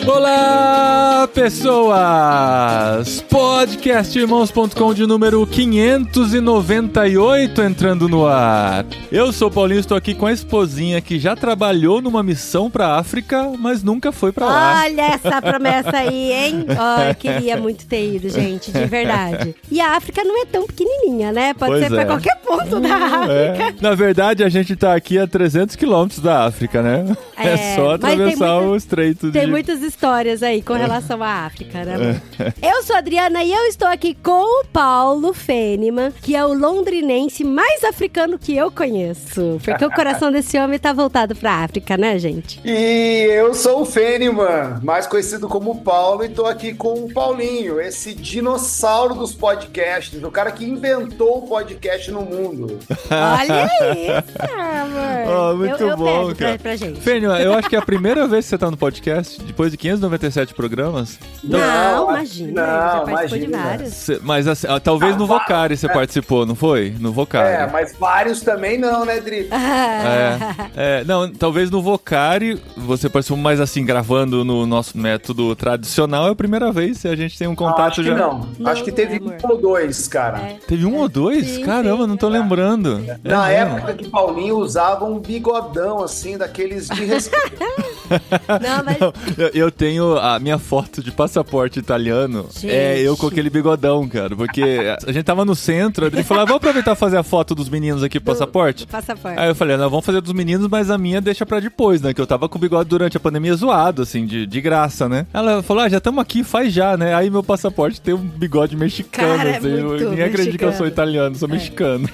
Olá, pessoas! Podcastirmãos.com de número 598 entrando no ar. Eu sou o Paulinho, estou aqui com a esposinha que já trabalhou numa missão pra África, mas nunca foi pra lá. Olha essa promessa aí, hein? Eu queria muito ter ido, gente, de verdade. E a África não é tão pequenininha, né? Pode ser pra qualquer ponto da África. Na verdade, a gente tá aqui a 300 quilômetros da África, né? É só atravessar o estreito. Tem muitas histórias aí com relação à África, né? Eu sou a Adriana e eu estou aqui com o Paulo Feniman, que é o londrinense mais africano que eu conheço. Porque o coração desse homem tá voltado pra África, né, gente? E eu sou o Feniman, mais conhecido como Paulo, e tô aqui com o Paulinho, esse dinossauro dos podcasts, o cara que inventou o podcast no mundo. Olha isso, amor. Muito bom, pego cara. pra gente. Feniman, eu acho que é a primeira vez que você tá no podcast, depois de 597 programas. Não, imagina. Já participou de imagina. vários. Mas assim, talvez no Vocari você participou, não foi? No Vocari. Mas vários também não, né, Dri? Não, talvez no Vocari você participou, mais assim, gravando no nosso método tradicional, é a primeira vez, a gente tem um contato acho já. Que não. Acho que teve um ou dois, cara. Teve um ou dois? Sim, Caramba, sim. não tô lembrando. Na época que Paulinho usava um bigodão, assim, daqueles de respeito. Não, mas... Eu tenho a minha foto de passaporte italiano, Gente. eu com aquele bigodão, cara, porque a gente tava no centro, a Adri falou, vamos aproveitar e fazer a foto dos meninos aqui pro passaporte? Passaporte. Aí eu falei, não, vamos fazer dos meninos, mas a minha deixa pra depois, né, que eu tava com o bigode durante a pandemia zoado, assim, de graça, né? Ela falou, já estamos aqui, faz já, né? Aí meu passaporte tem um bigode mexicano, Cara, assim, muito ninguém acredita que eu sou mexicano. italiano, sou mexicano.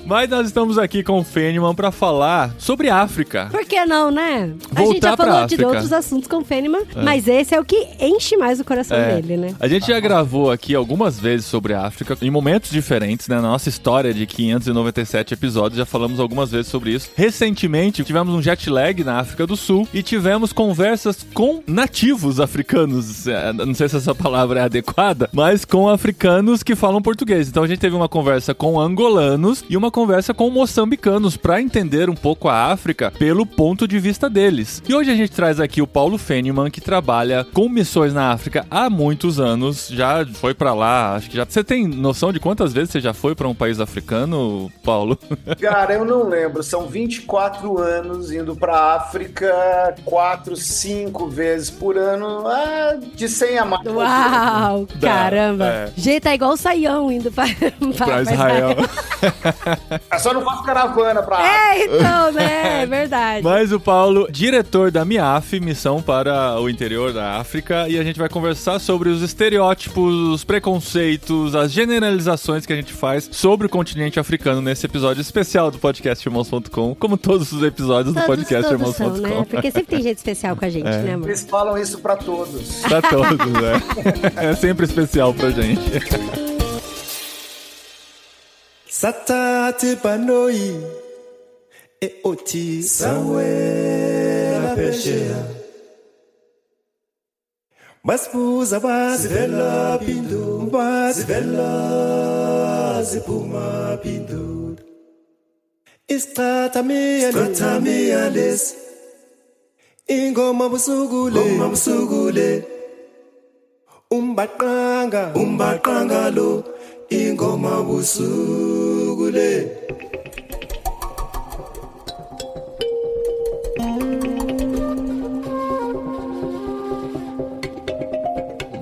Mas nós estamos aqui com o Feniman pra falar sobre África. Por que não, né? A gente Voltar já pra falou de África. outros assuntos com o Feniman, mas esse é o que enche mais o coração dele, né? A gente já gravou aqui algumas vezes sobre a África, em momentos diferentes, né? Na nossa história de 597 episódios, já falamos algumas vezes sobre isso. Recentemente, tivemos um jet lag na África do Sul e tivemos conversas com nativos africanos. Não sei se essa palavra é adequada, mas com africanos que falam português. Então a gente teve uma conversa com angolanos e uma conversa com moçambicanos para entender um pouco a África pelo ponto de vista deles. E hoje a gente traz aqui o Paulo Feniman, que trabalha com missões na África há muitos anos, já foi pra lá, acho que já... Você tem noção de quantas vezes você já foi pra um país africano, Paulo? Cara, eu não lembro, são 24 anos indo pra África, 4, 5 vezes por ano, de 100 a mais. Uau, caramba. Gente, tá igual o Saião indo pra Israel. Eu só não faço caravana pra África. Então, né? É verdade. Mas o Paulo, diretor da MIAF, Missão para o Interior da África, e a gente vai conversar sobre os estereótipos, os preconceitos, as generalizações que a gente faz sobre o continente africano nesse episódio especial do podcast Irmãos.com, como todos os episódios do podcast Todos Irmãos.com. são, né? Porque sempre tem gente especial com a gente, né, amor? Eles falam isso pra todos. Pra todos, né? É sempre especial pra gente. Satate banoi e oti sawela peshea Baspuza bazivela pindu bazivela zipuma pindu Istrata miyales Ingoma busugule Umbaqanga lo ingoma busugule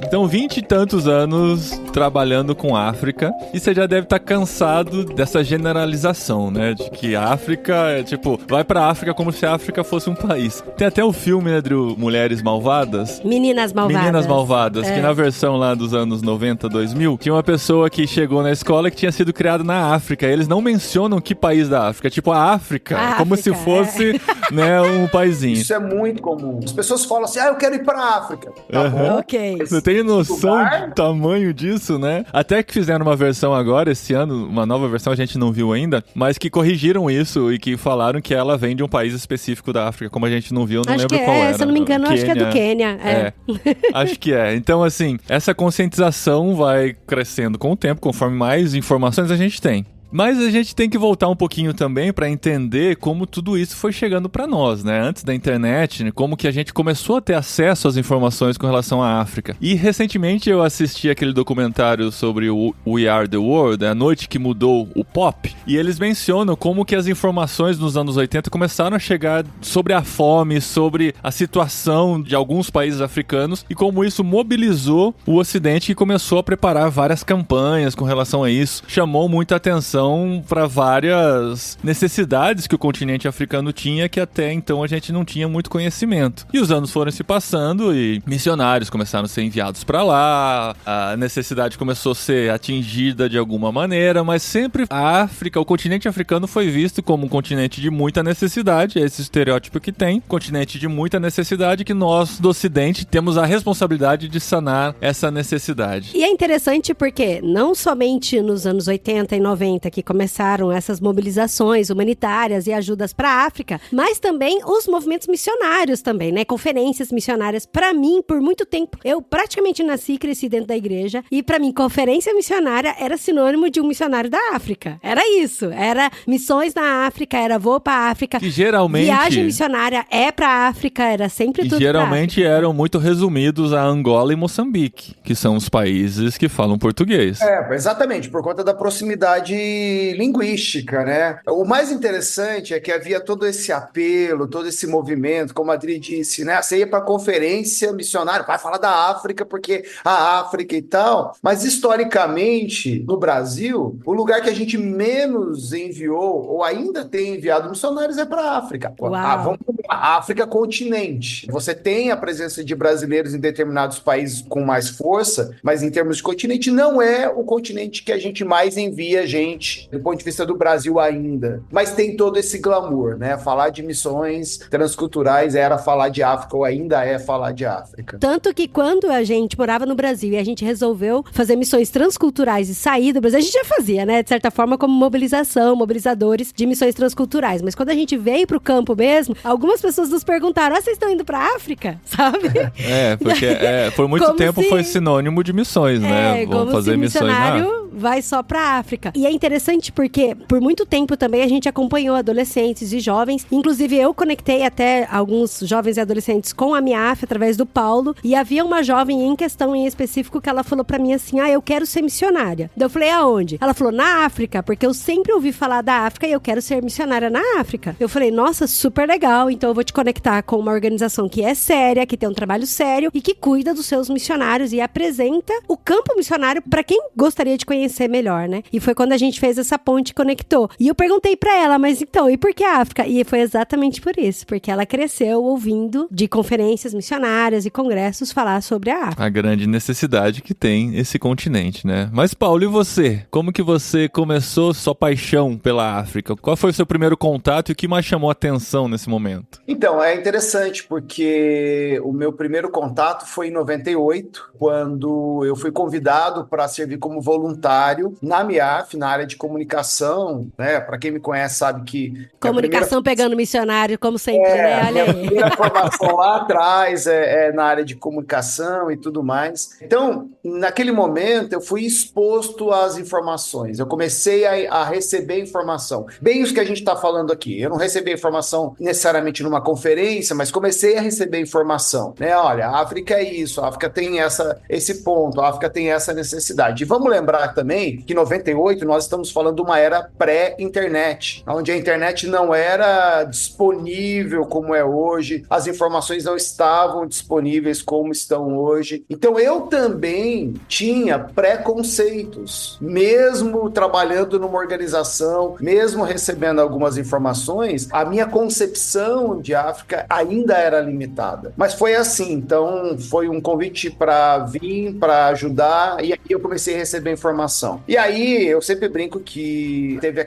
Então, 20 e tantos anos trabalhando com África, e você já deve estar cansado dessa generalização, né? De que a África é tipo, vai pra África como se a África fosse um país. Tem até o filme, né, Drew, Mulheres Malvadas. Meninas Malvadas. Que na versão lá dos anos 90, 2000, tinha uma pessoa que chegou na escola que tinha sido criada na África. Eles não mencionam que país da África, tipo a África, como se fosse, né, um paizinho. Isso é muito comum. As pessoas falam assim, eu quero ir pra África. Tá bom? Ok. Você tem noção do tamanho disso, né? Até que fizeram uma versão agora, esse ano, uma nova versão, a gente não viu ainda, mas que corrigiram isso e que falaram que ela vem de um país específico da África, como a gente não viu, eu não lembro qual era. Se eu não me engano, acho que é do Quênia. Acho que é. Então, assim, essa conscientização vai crescendo com o tempo, conforme mais informações a gente tem. Mas a gente tem que voltar um pouquinho também para entender como tudo isso foi chegando para nós, né? Antes da internet, né? Como que a gente começou a ter acesso às informações com relação à África. E recentemente eu assisti aquele documentário sobre o We Are The World, a noite que mudou o pop, e eles mencionam como que as informações nos anos 80 começaram a chegar sobre a fome, sobre a situação de alguns países africanos e como isso mobilizou o Ocidente e começou a preparar várias campanhas com relação a isso. Chamou muita atenção para várias necessidades que o continente africano tinha que até então a gente não tinha muito conhecimento. E os anos foram se passando e missionários começaram a ser enviados para lá, a necessidade começou a ser atingida de alguma maneira, mas sempre a África, o continente africano foi visto como um continente de muita necessidade, é esse estereótipo que tem, continente de muita necessidade que nós do Ocidente temos a responsabilidade de sanar essa necessidade. E é interessante porque não somente nos anos 80 e 90 que começaram essas mobilizações humanitárias e ajudas para a África, mas também os movimentos missionários também, né? Conferências missionárias. Para mim, por muito tempo, eu praticamente nasci e cresci dentro da igreja e para mim, conferência missionária era sinônimo de um missionário da África. Era isso. Era missões na África, era voo para África. Que geralmente... Viagem missionária é para África, era sempre tudo geralmente eram muito resumidos a Angola e Moçambique, que são os países que falam português. Exatamente, por conta da proximidade linguística, né? O mais interessante é que havia todo esse apelo, todo esse movimento, como a Adri disse, né? Você ia para conferência missionária, vai falar da África, porque a África e tal, mas historicamente, no Brasil, o lugar que a gente menos enviou, ou ainda tem enviado missionários, é para a África. Vamos para a África continente. Você tem a presença de brasileiros em determinados países com mais força, mas em termos de continente, não é o continente que a gente mais envia gente, do ponto de vista do Brasil ainda. Mas tem todo esse glamour, né? Falar de missões transculturais era falar de África, ou ainda é falar de África. Tanto que quando a gente morava no Brasil e a gente resolveu fazer missões transculturais e sair do Brasil, a gente já fazia, né? De certa forma, como mobilizadores de missões transculturais. Mas quando a gente veio pro campo mesmo, algumas pessoas nos perguntaram, vocês estão indo pra África? Sabe? Porque por muito tempo foi sinônimo de missões, né? Vamos fazer missões na... vai só pra África. E é interessante porque, por muito tempo também, a gente acompanhou adolescentes e jovens. Inclusive, eu conectei até alguns jovens e adolescentes com a MIAF através do Paulo. E havia uma jovem em questão em específico que ela falou pra mim assim, eu quero ser missionária. Daí eu falei, aonde? Ela falou, na África, porque eu sempre ouvi falar da África e eu quero ser missionária na África. Eu falei, nossa, super legal. Então eu vou te conectar com uma organização que é séria, que tem um trabalho sério e que cuida dos seus missionários e apresenta o campo missionário pra quem gostaria de conhecer melhor, né? E foi quando a gente fez essa ponte e conectou. E eu perguntei pra ela, mas então, e por que a África? E foi exatamente por isso, porque ela cresceu ouvindo de conferências missionárias e congressos falar sobre a África. A grande necessidade que tem esse continente, né? Mas, Paulo, e você? Como que você começou sua paixão pela África? Qual foi o seu primeiro contato e o que mais chamou a atenção nesse momento? Então, é interessante porque o meu primeiro contato foi em 98, quando eu fui convidado para servir como voluntário na MIAF, na área de comunicação, né? Para quem me conhece sabe que... Comunicação pegando missionário, como sempre, né? Olha aí. A primeira formação lá atrás é na área de comunicação e tudo mais. Então, naquele momento, eu fui exposto às informações. Eu comecei a receber informação. Bem isso que a gente está falando aqui. Eu não recebi informação necessariamente numa conferência, mas comecei a receber informação. Né? Olha, a África é isso, a África tem esse ponto, a África tem essa necessidade. E vamos lembrar também que em 98 nós estamos falando de uma era pré-internet, onde a internet não era disponível como é hoje, as informações não estavam disponíveis como estão hoje. Então eu também tinha preconceitos, mesmo trabalhando numa organização, mesmo recebendo algumas informações, a minha concepção de África ainda era limitada. Mas foi assim, então foi um convite para vir, para ajudar, e aí eu comecei a receber informação. E aí eu sempre brinco que teve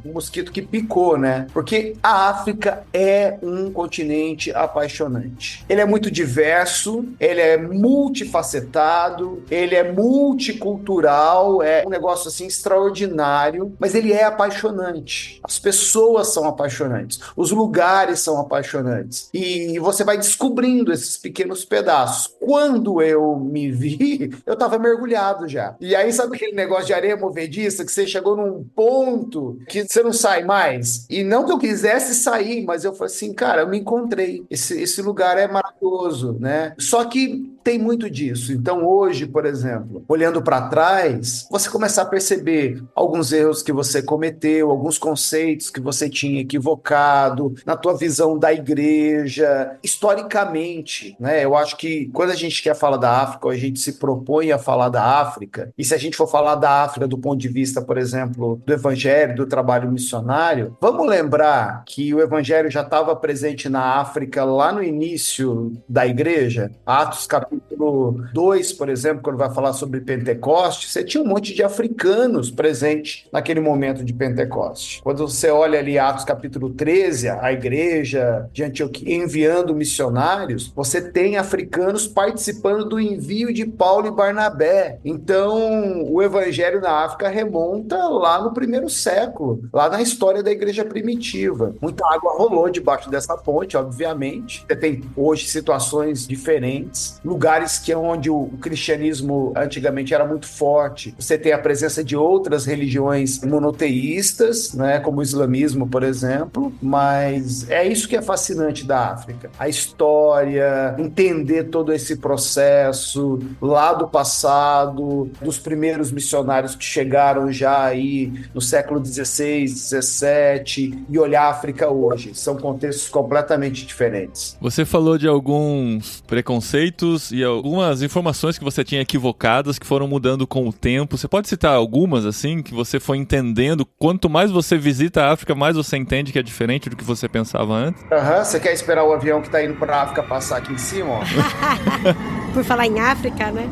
um mosquito que picou, né? Porque a África é um continente apaixonante. Ele é muito diverso, ele é multifacetado, ele é multicultural, é um negócio assim extraordinário, mas ele é apaixonante. As pessoas são apaixonantes, os lugares são apaixonantes. E você vai descobrindo esses pequenos pedaços. Quando eu me vi, eu tava mergulhado já. E aí, sabe aquele negócio de areia movediça que você chegou num ponto que você não sai mais? E não que eu quisesse sair, mas eu falei assim, cara, eu me encontrei. Esse lugar é maravilhoso, né? Só que tem muito disso. Então hoje, por exemplo, olhando para trás, você começa a perceber alguns erros que você cometeu, alguns conceitos que você tinha equivocado na tua visão da igreja, historicamente, né? Eu acho que quando a gente quer falar da África, ou a gente se propõe a falar da África, e se a gente for falar da África do ponto de vista, por exemplo, do evangelho, do trabalho missionário, vamos lembrar que o evangelho já estava presente na África lá no início da igreja. Atos capítulo 2, por exemplo, quando vai falar sobre Pentecostes, você tinha um monte de africanos presentes naquele momento de Pentecostes. Quando você olha ali Atos capítulo 13, a igreja de Antioquia enviando missionários, você tem africanos participando do envio de Paulo e Barnabé. Então, o evangelho na África remonta lá no 1º século, lá na história da igreja primitiva. Muita água rolou debaixo dessa ponte, obviamente. Você tem hoje situações diferentes, lugares que onde o cristianismo antigamente era muito forte. Você tem a presença de outras religiões monoteístas, né, como o islamismo, por exemplo, mas é isso que é fascinante da África. A história, entender todo esse processo lá do passado, dos primeiros missionários que chegaram já aí no século XVI, XVII, e olhar a África hoje. São contextos completamente diferentes. Você falou de alguns preconceitos e algumas informações que você tinha equivocadas que foram mudando com o tempo. Você pode citar algumas, assim, que você foi entendendo? Quanto mais você visita a África, mais você entende que é diferente do que você pensava antes? Você quer esperar o avião que tá indo pra África passar aqui em cima, ó? Por falar em África, né?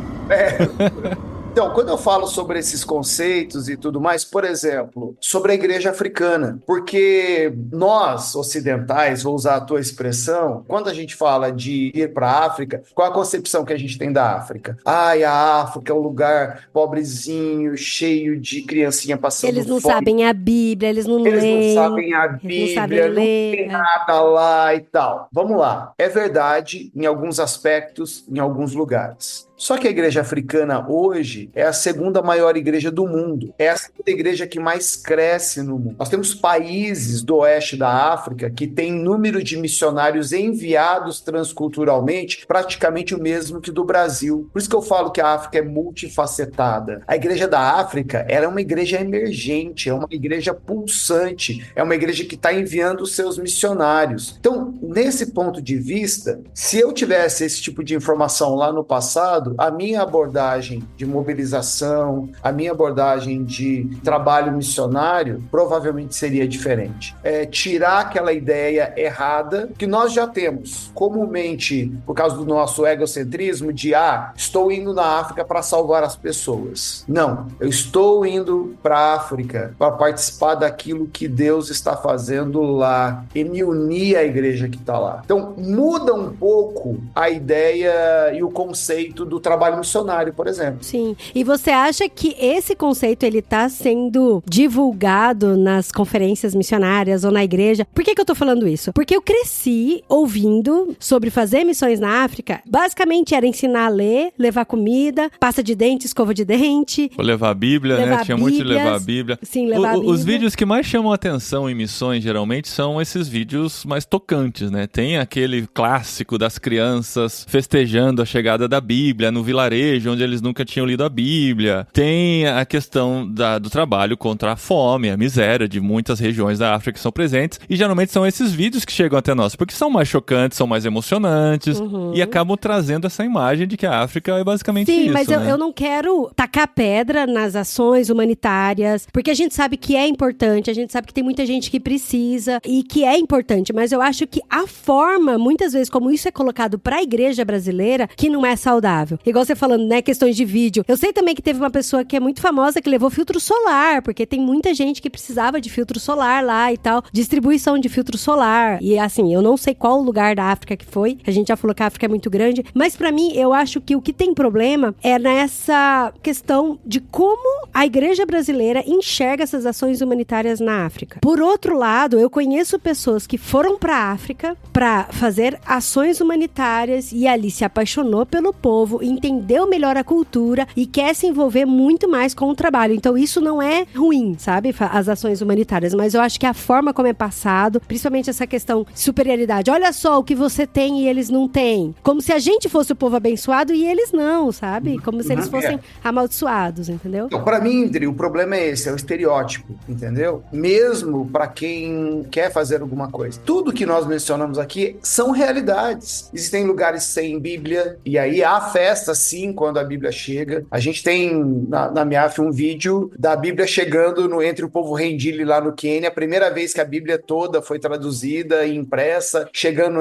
Então, quando eu falo sobre esses conceitos e tudo mais, por exemplo, sobre a igreja africana, porque nós, ocidentais, vou usar a tua expressão, quando a gente fala de ir para a África, qual a concepção que a gente tem da África? Ai, a África é um lugar pobrezinho, cheio de criancinha passando fome. Eles não sabem a Bíblia, eles não leem. Eles não sabem a Bíblia, não tem nada lá e tal. Vamos lá. É verdade em alguns aspectos, em alguns lugares. Só que a igreja africana hoje é a 2ª maior igreja do mundo. É a 2ª igreja que mais cresce no mundo. Nós temos países do oeste da África que têm número de missionários enviados transculturalmente praticamente o mesmo que do Brasil. Por isso que eu falo que a África é multifacetada. A igreja da África, ela é uma igreja emergente, é uma igreja pulsante, é uma igreja que está enviando os seus missionários. Então, nesse ponto de vista, se eu tivesse esse tipo de informação lá no passado, a minha abordagem de mobilização, a minha abordagem de trabalho missionário provavelmente seria diferente. Tirar aquela ideia errada que nós já temos comumente, por causa do nosso egocentrismo, de estou indo na África para salvar as pessoas. Não, eu estou indo para a África para participar daquilo que Deus está fazendo lá e me unir à igreja que está lá. Então, muda um pouco a ideia e o conceito do trabalho missionário, por exemplo. Sim. E você acha que esse conceito ele tá sendo divulgado nas conferências missionárias ou na igreja? Por que eu tô falando isso? Porque eu cresci ouvindo sobre fazer missões na África. Basicamente era ensinar a ler, levar comida, pasta de dente, escova de dente. Ou levar a Bíblia, né? Tinha muito de levar a Bíblia. Sim, levar a Bíblia. Os vídeos que mais chamam a atenção em missões, geralmente, são esses vídeos mais tocantes, né? Tem aquele clássico das crianças festejando a chegada da Bíblia no vilarejo, onde eles nunca tinham lido a Bíblia. Tem a questão do trabalho contra a fome, a miséria de muitas regiões da África que são presentes. E geralmente são esses vídeos que chegam até nós, porque são mais chocantes, são mais emocionantes e acabam trazendo essa imagem de que a África é basicamente isso. Sim, mas eu não quero tacar pedra nas ações humanitárias, porque a gente sabe que é importante, a gente sabe que tem muita gente que precisa e que é importante, mas eu acho que a forma, muitas vezes, como isso é colocado para a igreja brasileira, que não é saudável. Igual você falando, né, questões de vídeo. Eu sei também que teve uma pessoa que é muito famosa que levou filtro solar, porque tem muita gente que precisava de filtro solar lá e tal, distribuição de filtro solar. E assim, eu não sei qual lugar da África que foi, a gente já falou que a África é muito grande, mas pra mim, eu acho que o que tem problema é nessa questão de como a igreja brasileira enxerga essas ações humanitárias na África. Por outro lado, eu conheço pessoas que foram pra África pra fazer ações humanitárias e ali se apaixonou pelo povo, entendeu melhor a cultura e quer se envolver muito mais com o trabalho. Então isso não é ruim, sabe? As ações humanitárias, mas eu acho que a forma como é passado, principalmente essa questão de superioridade. Olha só o que você tem e eles não têm. Como se a gente fosse o povo abençoado e eles não, sabe? Como se eles fossem amaldiçoados, entendeu? Então, para mim, Indri, o problema é esse, é o estereótipo, entendeu? Mesmo para quem quer fazer alguma coisa. Tudo que nós mencionamos aqui são realidades. Existem lugares sem Bíblia, e aí há festa, sim, quando a Bíblia chega. A gente tem na MIAF um vídeo da Bíblia chegando entre o povo Rendile lá no Quênia, a primeira vez que a Bíblia toda foi traduzida e impressa, chegando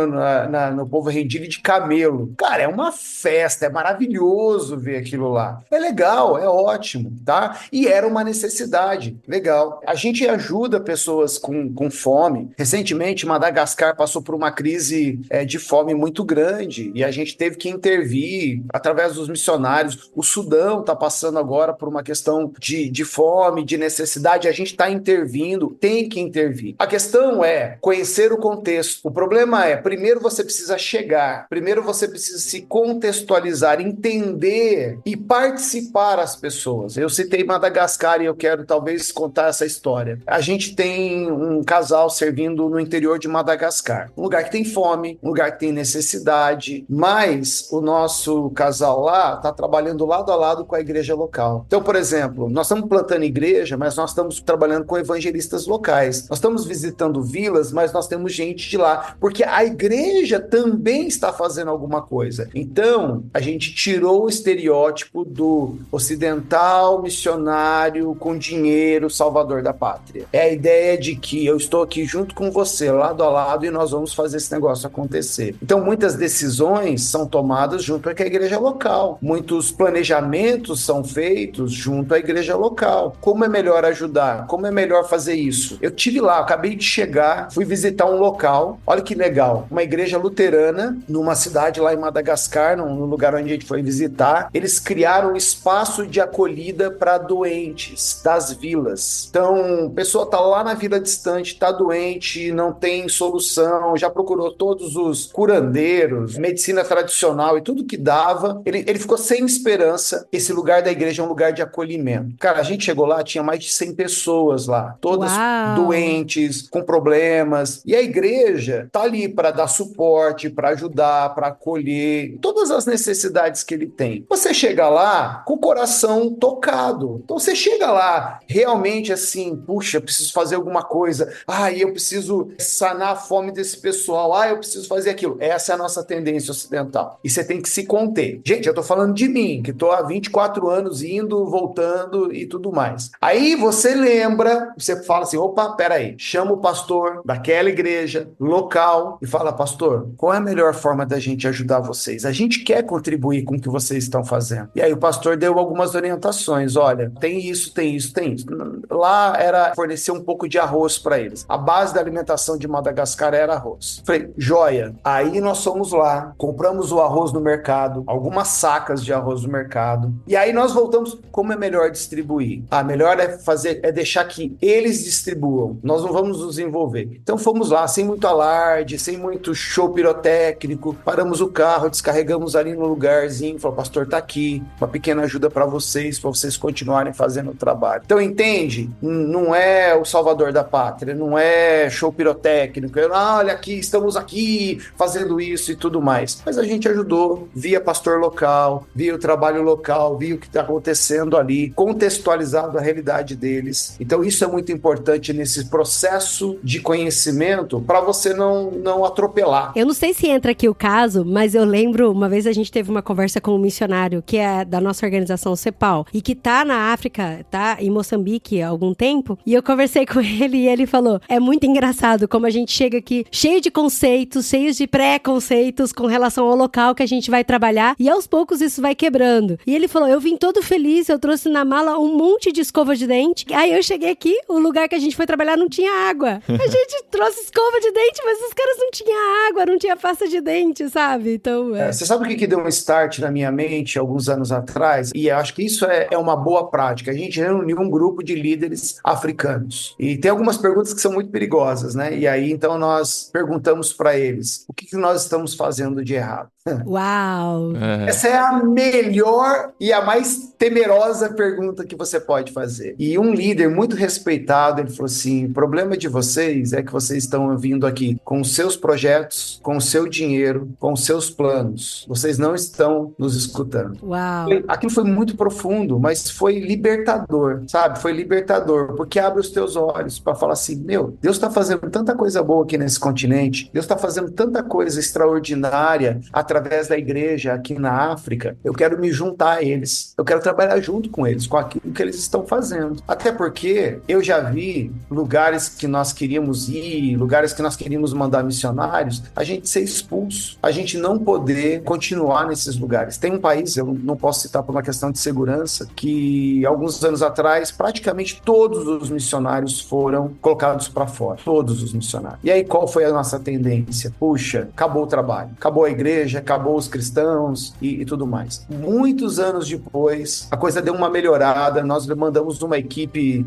no povo Rendile de camelo. Cara, é uma festa, é maravilhoso ver aquilo lá. É legal, é ótimo, tá? E era uma necessidade, legal. A gente ajuda pessoas com fome. Recentemente, Madagascar passou por uma crise de fome muito grande e a gente teve que intervir através dos missionários. O Sudão está passando agora por uma questão de fome, de necessidade. A gente está intervindo, tem que intervir. A questão é conhecer o contexto. O problema é, primeiro você precisa chegar, primeiro você precisa se contextualizar, entender e participar as pessoas. Eu citei Madagascar e eu quero talvez contar essa história. A gente tem um casal servindo no interior de Madagascar. Um lugar que tem fome, um lugar que tem necessidade, mas o nosso casal lá está trabalhando lado a lado com a igreja local. Então, por exemplo, nós estamos plantando igreja, mas nós estamos trabalhando com evangelistas locais. Nós estamos visitando vilas, mas nós temos gente de lá, porque a igreja também está fazendo alguma coisa. Então, a gente tirou o estereótipo do ocidental, missionário, com dinheiro, salvador da pátria. É a ideia de que eu estou aqui junto com você, lado a lado, e nós vamos fazer esse negócio acontecer. Então, muitas decisões são tomadas junto com a igreja local. Muitos planejamentos são feitos junto à igreja local. Como é melhor ajudar? Como é melhor fazer isso? Eu tive lá, acabei de chegar, fui visitar um local, olha que legal, uma igreja luterana, numa cidade lá em Madagascar, no lugar onde a gente foi visitar. Eles criaram um espaço de acolhida para doentes das vilas. Então, a pessoa está lá na vila distante, está doente, não tem solução, já procurou todos os curandeiros, medicina tradicional e tudo que dava. Ele ficou sem esperança. Esse lugar da igreja é um lugar de acolhimento. Cara, a gente chegou lá, tinha mais de 100 pessoas lá, todas doentes, com problemas. E a igreja tá ali para dar suporte, para ajudar, para acolher, todas as necessidades que ele tem. Você chega lá com o coração tocado. Então você chega lá realmente assim, puxa, eu preciso fazer alguma coisa. Eu preciso sanar a fome desse pessoal. Eu preciso fazer aquilo. Essa é a nossa tendência ocidental. E você tem que se conter. Gente, eu tô falando de mim, que tô há 24 anos indo, voltando e tudo mais. Aí você lembra, você fala assim, opa, peraí, chama o pastor daquela igreja local e fala, pastor, qual é a melhor forma da gente ajudar vocês? A gente quer contribuir com o que vocês estão fazendo. E aí o pastor deu algumas orientações, olha, tem isso, tem isso, tem isso. Lá era fornecer um pouco de arroz para eles. A base da alimentação de Madagascar era arroz. Falei, joia. Aí nós fomos lá, compramos o arroz no mercado, algumas sacas de arroz no mercado. E aí nós voltamos, como é melhor distribuir? Melhor é deixar que eles distribuam. Nós não vamos nos envolver. Então fomos lá, sem muito alarde, sem muito show pirotécnico, paramos o carro, descarregamos ali no lugarzinho, falou, pastor, tá aqui, uma pequena ajuda para vocês continuarem fazendo o trabalho. Então entende? Não é o salvador da pátria, não é show pirotécnico, olha aqui, estamos aqui fazendo isso e tudo mais. Mas a gente ajudou, via pastor local, via o trabalho local, via o que está acontecendo ali, contextualizado a realidade deles. Então isso é muito importante nesse processo de conhecimento para você não atropelar. Eu não sei se entra aqui o caso, mas eu lembro, uma vez a gente teve uma conversa com um missionário que é da nossa organização CEPAL e que tá na África, tá em Moçambique há algum tempo, e eu conversei com ele e ele falou, é muito engraçado como a gente chega aqui cheio de conceitos, cheios de pré-conceitos com relação ao local que a gente vai trabalhar e aos poucos isso vai quebrando. E ele falou, eu vim todo feliz, eu trouxe na mala um monte de escova de dente, aí eu cheguei aqui, o lugar que a gente foi trabalhar não tinha água. A gente trouxe escova de dente, mas os caras não tinham água, não tinha pasta de dente, sabe? Então, Você sabe o que deu um start na minha mente alguns anos atrás? E eu acho que isso é uma boa prática. A gente reuniu um grupo de líderes africanos. E tem algumas perguntas que são muito perigosas, né? E aí, então, nós perguntamos para eles, o que nós estamos fazendo de errado? Uau! Essa é a melhor e a mais temerosa pergunta que você pode fazer. E um líder muito respeitado, ele falou assim, o problema de vocês é que vocês estão vindo aqui com os seus projetos, com o seu dinheiro, com os seus planos. Vocês não estão nos escutando. Uau. Aquilo foi muito profundo, mas foi libertador, sabe? Foi libertador, porque abre os teus olhos para falar assim, meu, Deus está fazendo tanta coisa boa aqui nesse continente, Deus está fazendo tanta coisa extraordinária através da igreja aqui na África, eu quero me juntar a eles, eu quero trabalhar junto com eles, com aquilo que eles estão fazendo. Até porque eu já vi lugares que nós queríamos ir, lugares que nós queríamos mandar missionários, a gente ser expulso, a gente não poder continuar nesses lugares. Tem um país, eu não posso citar por uma questão de segurança, que alguns anos atrás, praticamente todos os missionários foram colocados para fora. Todos os missionários. E aí, qual foi a nossa tendência? Puxa, acabou o trabalho, acabou a igreja, acabou os cristãos e tudo mais. Muitos anos depois, a coisa deu uma melhorada, nós mandamos uma equipe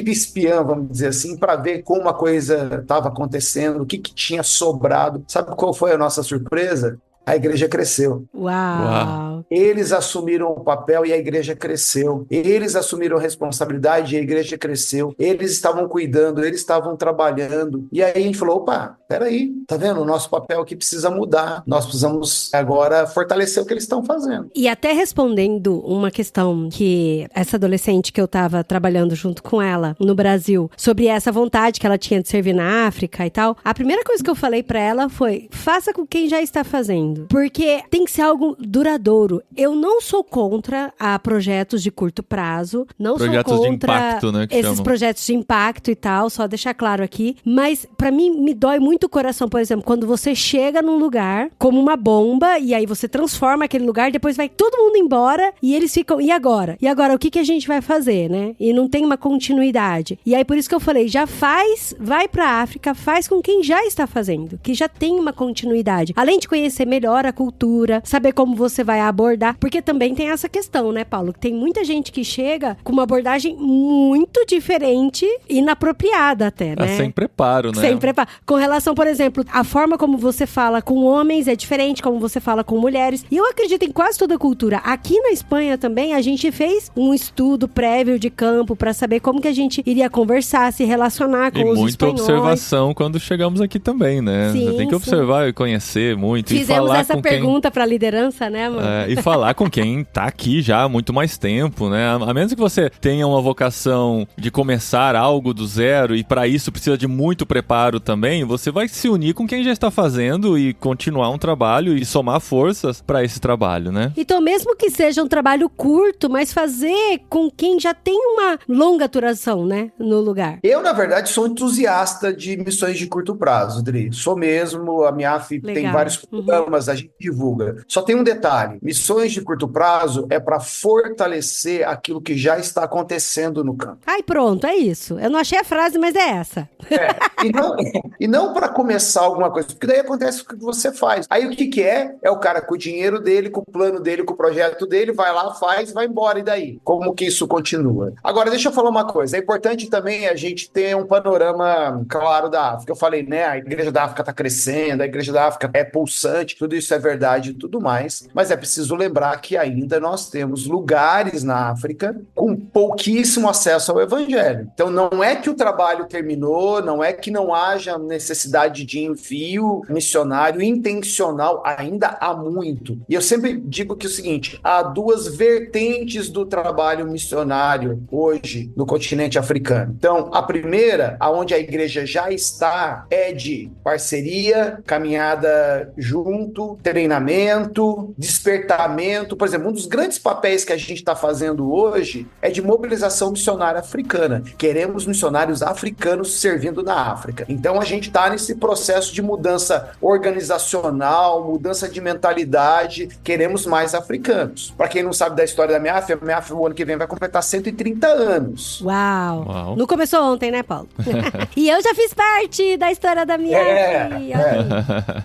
espiã, vamos dizer assim, para ver como a coisa estava acontecendo, o que tinha sobrado. Sabe qual foi a nossa surpresa? A igreja cresceu. Uau. Eles assumiram o papel e a igreja cresceu. Eles assumiram a responsabilidade e a igreja cresceu. Eles estavam cuidando, eles estavam trabalhando. E aí a gente falou, opa, peraí, tá vendo? O nosso papel aqui precisa mudar. Nós precisamos agora fortalecer o que eles estão fazendo. E até respondendo uma questão que essa adolescente que eu tava trabalhando junto com ela no Brasil, sobre essa vontade que ela tinha de servir na África e tal, a primeira coisa que eu falei pra ela foi, faça com quem já está fazendo. Porque tem que ser algo duradouro. Eu não sou contra projetos de curto prazo, não projetos sou contra de impacto, né, que esses chamam. projetos de impacto e tal, só deixar claro aqui. Mas pra mim, me dói muito o coração, por exemplo, quando você chega num lugar como uma bomba e aí você transforma aquele lugar, depois vai todo mundo embora e eles ficam, e agora? E agora, o que a gente vai fazer, né? E não tem uma continuidade. E aí, por isso que eu falei, já faz, vai pra África, faz com quem já está fazendo, que já tem uma continuidade. Além de conhecer melhor a cultura, saber como você vai abordar, porque também tem essa questão, né, Paulo? Que tem muita gente que chega com uma abordagem muito diferente, inapropriada até, né? Sem preparo, né? Sem preparo. Com relação, por exemplo, a forma como você fala com homens é diferente, como você fala com mulheres. E eu acredito em quase toda a cultura. Aqui na Espanha também, a gente fez um estudo prévio de campo para saber como que a gente iria conversar, se relacionar com os espanhóis. E muita observação quando chegamos aqui também, né? Sim, você tem que observar e conhecer muito. Fizemos e falar essa com pergunta pra liderança, né, mano? E falar com quem tá aqui já há muito mais tempo, né? A menos que você tenha uma vocação de começar algo do zero e para isso precisa de muito preparo também, você vai se unir com quem já está fazendo e continuar um trabalho e somar forças para esse trabalho, né? Então, mesmo que seja um trabalho curto, mas fazer com quem já tem uma longa duração, né, no lugar. Eu, na verdade, sou entusiasta de missões de curto prazo, Dri. Sou mesmo, a minha AF tem vários programas, a gente divulga. Só tem um detalhe, missões de curto prazo é para fortalecer aquilo que já está acontecendo no campo. Ai, pronto, é isso. Eu não achei a frase, mas é essa. E não para começar alguma coisa, porque daí acontece o que você faz. Aí o que é? É o cara com o dinheiro dele, com o plano dele, com o projeto dele, vai lá, faz, vai embora, e daí? Como que isso continua? Agora, deixa eu falar uma coisa, é importante também a gente ter um panorama claro da África. Eu falei, né, a igreja da África está crescendo, a igreja da África é pulsante, tudo isso é verdade e tudo mais, mas é preciso lembrar que ainda nós temos lugares na África com pouquíssimo acesso ao evangelho. Então não é que o trabalho terminou, não é que não haja necessidade de envio missionário intencional, ainda há muito. E eu sempre digo que é o seguinte, há duas vertentes do trabalho missionário hoje no continente africano. Então, a primeira, aonde a igreja já está, é de parceria, caminhada junto, treinamento, despertamento. Por exemplo, um dos grandes papéis que a gente está fazendo hoje é de mobilização missionária africana. Queremos missionários africanos servindo na África. Então, a gente está nesse processo de mudança organizacional, mudança de mentalidade. Queremos mais africanos. Para quem não sabe da história da MIAF, a MIAF o ano que vem vai completar 130 anos. Uau! Não começou ontem, né, Paulo? E eu já fiz parte da história da MIAF.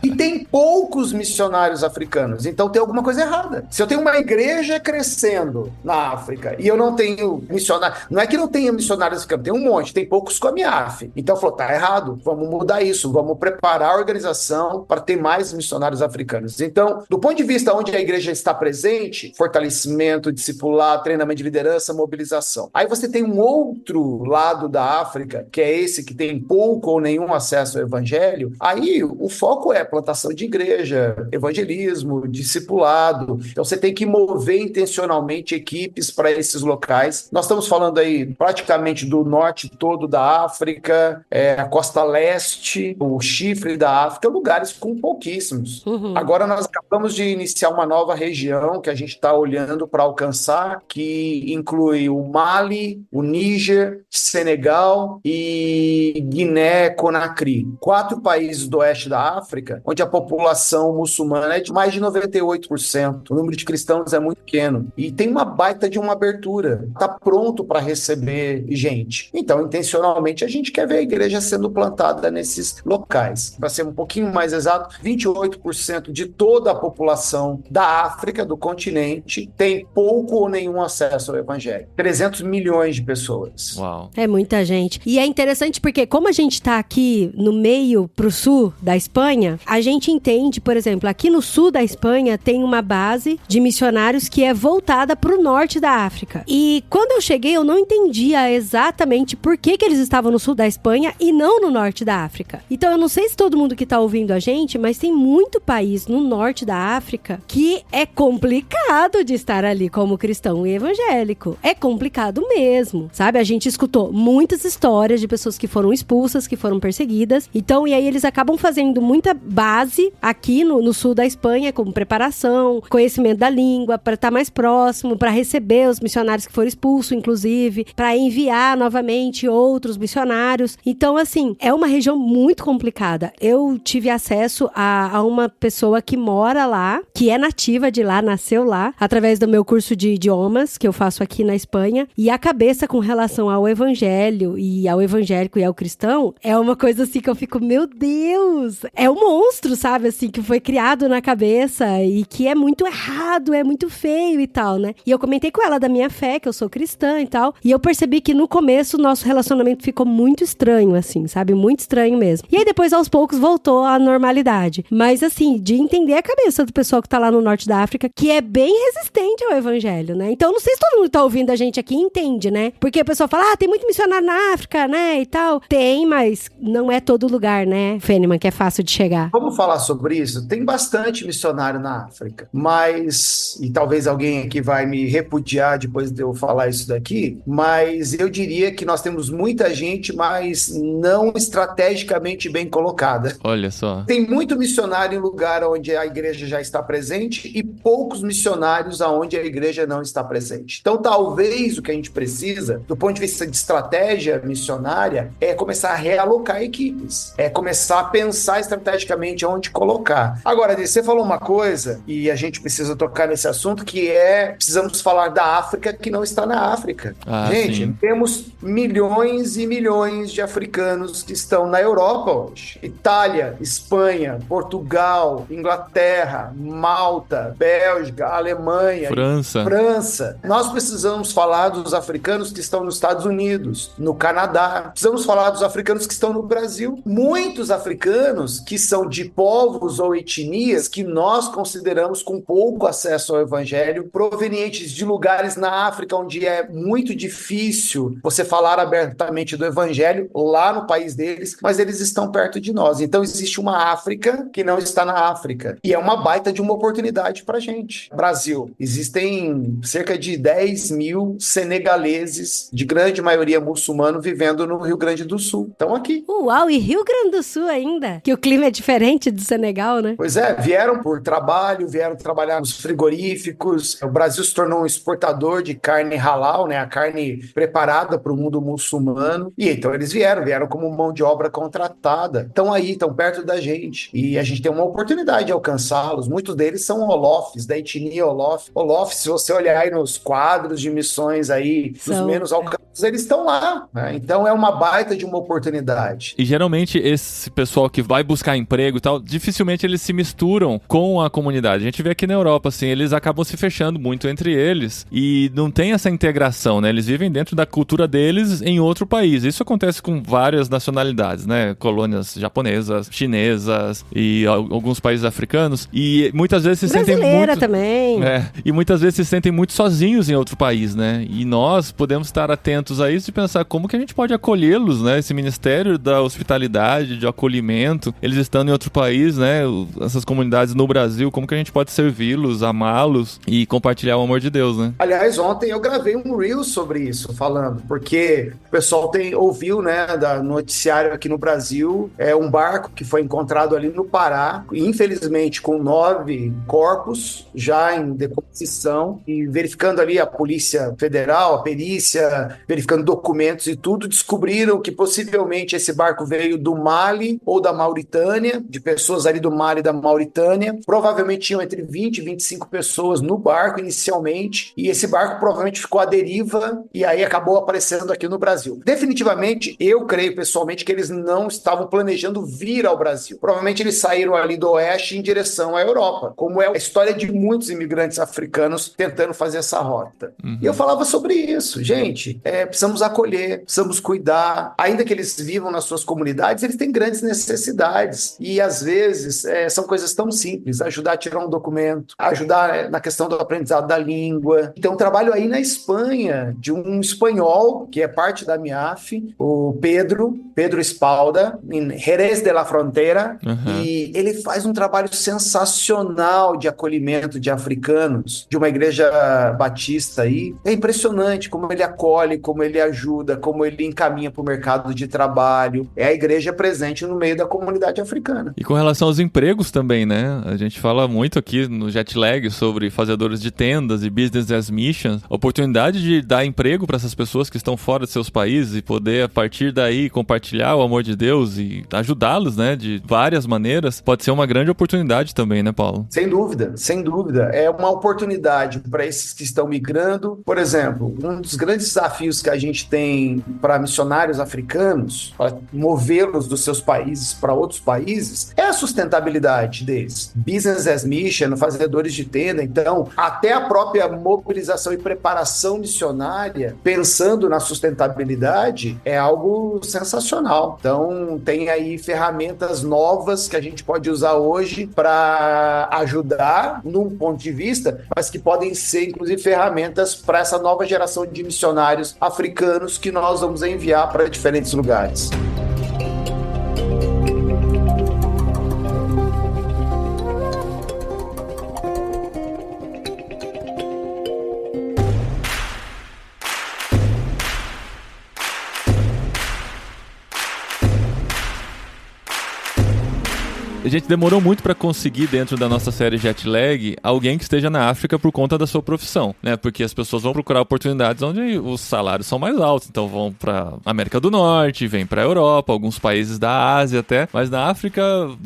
E tem poucos missionários africanos, então tem alguma coisa errada. Se eu tenho uma igreja crescendo na África e eu não tenho missionário, não é que não tenha missionários africanos, tem um monte, tem poucos com a MIAF. Então falou, tá errado, vamos mudar isso, isso, vamos preparar a organização para ter mais missionários africanos. Então, do ponto de vista onde a igreja está presente, fortalecimento, discipular, treinamento de liderança, mobilização. Aí você tem um outro lado da África, que é esse que tem pouco ou nenhum acesso ao evangelho. Aí o foco é plantação de igreja, evangelismo, discipulado. Então você tem que mover intencionalmente equipes para esses locais. Nós estamos falando aí praticamente do norte todo da África, a costa leste, o chifre da África, lugares com pouquíssimos. Agora nós acabamos de iniciar uma nova região que a gente está olhando para alcançar, que inclui o Mali, o Níger, Senegal e Guiné-Conakry. 4 países do oeste da África, onde a população muçulmana é de mais de 98%. O número de cristãos é muito pequeno. E tem uma baita de uma abertura. Está pronto para receber gente. Então, intencionalmente, a gente quer ver a igreja sendo plantada nesses locais. Para ser um pouquinho mais exato, 28% de toda a população da África, do continente, tem pouco ou nenhum acesso ao evangelho. 300 milhões de pessoas. Uau. É muita gente. E é interessante porque, como a gente tá aqui no meio pro sul da Espanha, a gente entende, por exemplo, aqui no sul da Espanha tem uma base de missionários que é voltada pro norte da África. E quando eu cheguei, eu não entendia exatamente por que eles estavam no sul da Espanha e não no norte da África. Então, eu não sei se todo mundo que tá ouvindo a gente, mas tem muito país no norte da África que é complicado de estar ali como cristão e evangélico. É complicado mesmo, sabe? A gente escutou muitas histórias de pessoas que foram expulsas, que foram perseguidas. Então, e aí eles acabam fazendo muita base aqui no sul da Espanha, como preparação, conhecimento da língua, para estar mais próximo, para receber os missionários que foram expulsos, inclusive, para enviar novamente outros missionários. Então, assim, é uma região muito complicada. Eu tive acesso a uma pessoa que mora lá, que é nativa de lá, nasceu lá, através do meu curso de idiomas, que eu faço aqui na Espanha, e a cabeça com relação ao evangelho e ao evangélico e ao cristão é uma coisa assim que eu fico, meu Deus, é um monstro, sabe, assim, que foi criado na cabeça e que é muito errado, é muito feio e tal, né? E eu comentei com ela da minha fé, que eu sou cristã e tal, e eu percebi que no começo o nosso relacionamento ficou muito estranho, assim, sabe? Muito estranho mesmo. E aí depois, aos poucos, voltou à normalidade. Mas, assim, de entender a cabeça do pessoal que tá lá no norte da África, que é bem resistente ao evangelho, né? Então, não sei se todo mundo tá ouvindo a gente aqui e entende, né? Porque o pessoal fala, tem muito missionário na África, né? E tal. Tem, mas não é todo lugar, né, Fênima, que é fácil de chegar. Vamos falar sobre isso? Tem bastante missionário na África, mas, e talvez alguém aqui vai me repudiar depois de eu falar isso daqui, mas eu diria que nós temos muita gente, mas não estrategicamente bem colocada. Olha só. Tem muito missionário em lugar onde a igreja já está presente e poucos missionários aonde a igreja não está presente. Então, talvez o que a gente precisa, do ponto de vista de estratégia missionária, é começar a realocar equipes, é começar a pensar estrategicamente onde colocar. Agora, você falou uma coisa, e a gente precisa tocar nesse assunto, que precisamos falar da África que não está na África. Gente, sim. temos milhões e milhões de africanos que estão na Europa hoje. Itália, Espanha, Portugal, Inglaterra, Malta, Bélgica, Alemanha, França. Nós precisamos falar dos africanos que estão nos Estados Unidos, no Canadá. Precisamos falar dos africanos que estão no Brasil. Muitos africanos que são de povos ou etnias que nós consideramos com pouco acesso ao evangelho, provenientes de lugares na África onde é muito difícil você falar abertamente do evangelho lá no país deles, mas eles estão perto de nós. Então existe uma África que não está na África. E é uma baita de uma oportunidade pra gente. Brasil, existem cerca de 10 mil senegaleses, de grande maioria muçulmano, vivendo no Rio Grande do Sul. Estão aqui. Uau, e Rio Grande do Sul ainda? Que o clima é diferente do Senegal, né? Pois é, vieram por trabalho, vieram trabalhar nos frigoríficos. O Brasil se tornou um exportador de carne halal, né? A carne preparada para o mundo muçulmano. E então eles vieram como mão de obra contratada. Estão aí, estão perto da gente. E a gente tem uma oportunidade de alcançá-los. Muitos deles são olofes, da etnia olof. Olof, se você olhar aí nos quadros de missões aí, dos menos alcançados, eles estão lá, né? Então é uma baita de uma oportunidade. E geralmente esse pessoal que vai buscar emprego e tal, dificilmente eles se misturam com a comunidade. A gente vê aqui na Europa, assim, eles acabam se fechando muito entre eles e não tem essa integração, né? Eles vivem dentro da cultura deles em outro país. Isso acontece com várias nacionalidades, né? colônias japonesas, chinesas e alguns países africanos, e muitas vezes se sentem Brasileira muito... também. E muitas vezes se sentem muito sozinhos em outro país, né? E nós podemos estar atentos a isso e pensar como que a gente pode acolhê-los, né? Esse ministério da hospitalidade, de acolhimento, eles estando em outro país, né? Essas comunidades no Brasil, como que a gente pode servi-los, amá-los e compartilhar o amor de Deus, né? Aliás, ontem eu gravei um reel sobre isso, falando, porque o pessoal ouviu, né, da noticiário aqui no Brasil, um barco que foi encontrado ali no Pará, infelizmente com 9 corpos já em decomposição, e verificando ali a Polícia Federal, a perícia, verificando documentos e tudo, descobriram que possivelmente esse barco veio do Mali ou da Mauritânia, de pessoas ali do Mali e da Mauritânia. Provavelmente tinham entre 20 e 25 pessoas no barco inicialmente, e esse barco provavelmente ficou à deriva e aí acabou aparecendo aqui no Brasil. Definitivamente, eu creio pessoalmente que eles não estavam planejando vir ao Brasil. Provavelmente eles saíram ali do oeste em direção à Europa, como é a história de muitos imigrantes africanos tentando fazer essa rota. E eu falava sobre isso. Gente, precisamos acolher, precisamos cuidar. Ainda que eles vivam nas suas comunidades, eles têm grandes necessidades. E às vezes são coisas tão simples. Ajudar a tirar um documento, ajudar na questão do aprendizado da língua. Então, trabalho aí na Espanha de um espanhol, que é parte da MIAF, o Pedro Espalda, em Jerez de la Frontera, e ele faz um trabalho sensacional de acolhimento de africanos, de uma igreja batista aí. É impressionante como ele acolhe, como ele ajuda, como ele encaminha para o mercado de trabalho. É a igreja presente no meio da comunidade africana. E com relação aos empregos também, né? A gente fala muito aqui no Jetlag sobre fazedores de tendas e business as missions, a oportunidade de dar emprego para essas pessoas que estão fora de seus países e poder, a partir daí, compartilhar o amor de Deus e ajudá-los, né, de várias maneiras, pode ser uma grande oportunidade também, né, Paulo? Sem dúvida, sem dúvida. É uma oportunidade para esses que estão migrando. Por exemplo, um dos grandes desafios que a gente tem para missionários africanos, para movê-los dos seus países para outros países, é a sustentabilidade deles. Business as mission, fazedores de tenda. Então, até a própria mobilização e preparação missionária, pensando na sustentabilidade, é algo sensacional. Então, tem aí ferramentas novas que a gente pode usar hoje para ajudar num ponto de vista, mas que podem ser, inclusive, ferramentas para essa nova geração de missionários africanos que nós vamos enviar para diferentes lugares. A gente demorou muito para conseguir, dentro da nossa série Jetlag, alguém que esteja na África por conta da sua profissão, né? Porque as pessoas vão procurar oportunidades onde os salários são mais altos. Então vão para América do Norte, vêm para Europa, alguns países da Ásia até. Mas na África,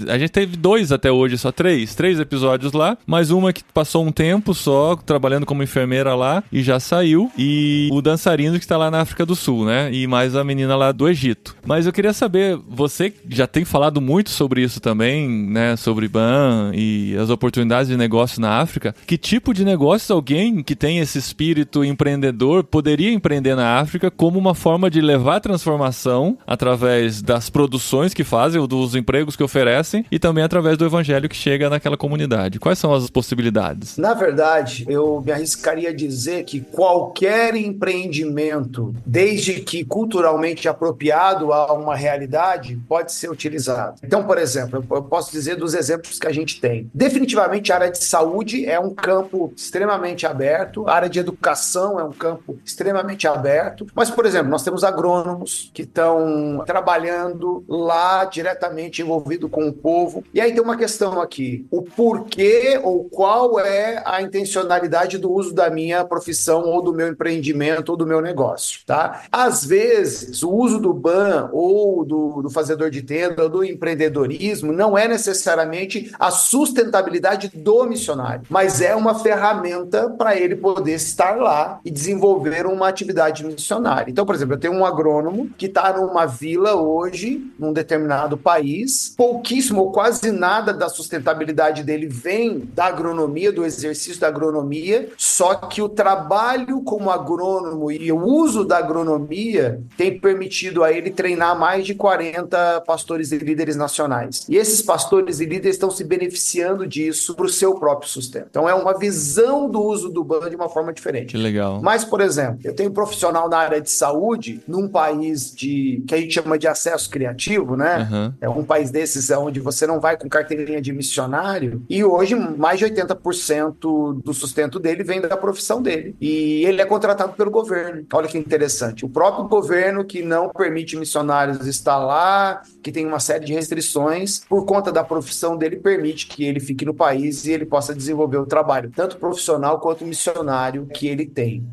a gente teve 2 até hoje, só 3 episódios lá. Mais uma que passou um tempo só trabalhando como enfermeira lá e já saiu. E o dançarino que está lá na África do Sul, né? E mais a menina lá do Egito. Mas eu queria saber, você já tem falado muito sobre isso também, né, sobre BAN e as oportunidades de negócio na África. Que tipo de negócios alguém que tem esse espírito empreendedor poderia empreender na África como uma forma de levar a transformação através das produções que fazem, ou dos empregos que oferecem, e também através do evangelho que chega naquela comunidade? Quais são as possibilidades? Na verdade, eu me arriscaria a dizer que qualquer empreendimento, desde que culturalmente apropriado a uma realidade, pode ser utilizado. Então, por exemplo, eu posso dizer dos exemplos que a gente tem. Definitivamente, a área de saúde é um campo extremamente aberto, a área de educação é um campo extremamente aberto, mas, por exemplo, nós temos agrônomos que estão trabalhando lá diretamente envolvido com o povo. E aí tem uma questão aqui, o porquê ou qual é a intencionalidade do uso da minha profissão ou do meu empreendimento ou do meu negócio, tá? Às vezes, o uso do BAN ou do fazedor de tenda ou do empreendedorismo não é necessariamente a sustentabilidade do missionário, mas é uma ferramenta para ele poder estar lá e desenvolver uma atividade missionária. Então, por exemplo, eu tenho um agrônomo que está numa vila hoje, num determinado país, pouquíssimo ou quase nada da sustentabilidade dele vem da agronomia, do exercício da agronomia, só que o trabalho como agrônomo e o uso da agronomia tem permitido a ele treinar mais de 40 pastores e líderes nacionais. E esses pastores e líderes estão se beneficiando disso para o seu próprio sustento. Então é uma visão do uso do ban de uma forma diferente. Que legal. Mas, por exemplo, eu tenho um profissional na área de saúde num país que a gente chama de acesso criativo, né? Uhum. É um país desses onde você não vai com carteirinha de missionário, e hoje mais de 80% do sustento dele vem da profissão dele. E ele é contratado pelo governo. Olha que interessante. O próprio governo que não permite missionários estar lá, que tem uma série de restrições, por conta da profissão dele, permite que ele fique no país e ele possa desenvolver o trabalho, tanto profissional quanto missionário que ele tem.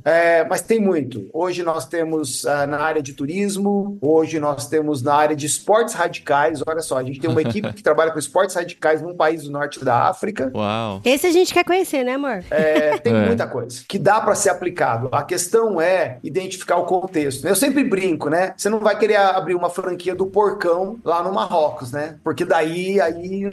Mas tem muito. Hoje nós temos na área de turismo, hoje nós temos na área de esportes radicais. Olha só, a gente tem uma equipe que trabalha com esportes radicais num país do norte da África. Uau. Esse a gente quer conhecer, né, amor? Tem muita coisa que dá para ser aplicado. A questão é identificar o contexto. Eu sempre brinco, né? Você não vai querer abrir uma franquia do porcão lá no Marrocos, né? Porque daí...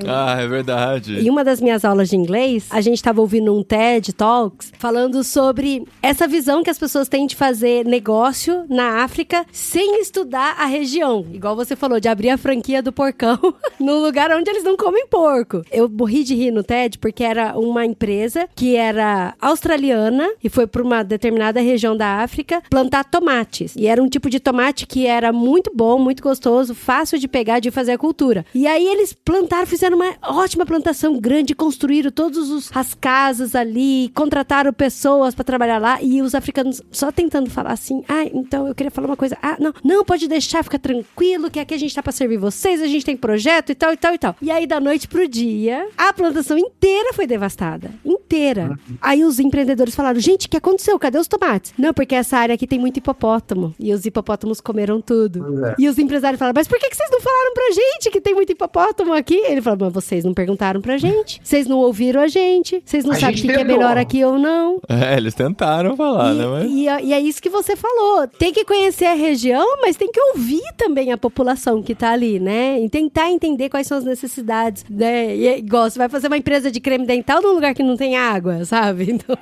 Ah, é verdade. Em uma das minhas aulas de inglês, a gente estava ouvindo um TED Talks falando sobre essa visão que as pessoas têm de fazer negócio na África sem estudar a região. Igual você falou, de abrir a franquia do porcão num lugar onde eles não comem porco. Eu morri de rir no TED porque era uma empresa que era australiana e foi para uma determinada região da África plantar tomates. E era um tipo de tomate que era muito bom, muito gostoso, fácil de pegar, de fazer a cultura. E aí eles plantaram, fizeram uma ótima plantação grande, construíram todas as casas ali, contrataram pessoas para trabalhar lá, e os africanos só tentando falar assim, então eu queria falar uma coisa, não, pode deixar, fica tranquilo, que aqui a gente tá para servir vocês, a gente tem projeto e tal, e tal, e tal. E aí da noite pro dia, a plantação inteira foi devastada, inteira. Aí os empreendedores falaram, gente, o que aconteceu? Cadê os tomates? Não, porque essa área aqui tem muito hipopótamo, e os hipopótamos comeram tudo. E os empresários falaram, mas por que vocês não falaram pra gente que tem muito hipopótamo aqui? Ele falou, mas vocês não perguntaram pra gente, vocês não ouviram a gente, vocês não sabem o que é melhor aqui ou não. Eles tentaram falar, né? Mas... E é isso que você falou, tem que conhecer a região, mas tem que ouvir também a população que tá ali, né? E tentar entender quais são as necessidades, né? E é igual, você vai fazer uma empresa de creme dental num lugar que não tem água, sabe? Então,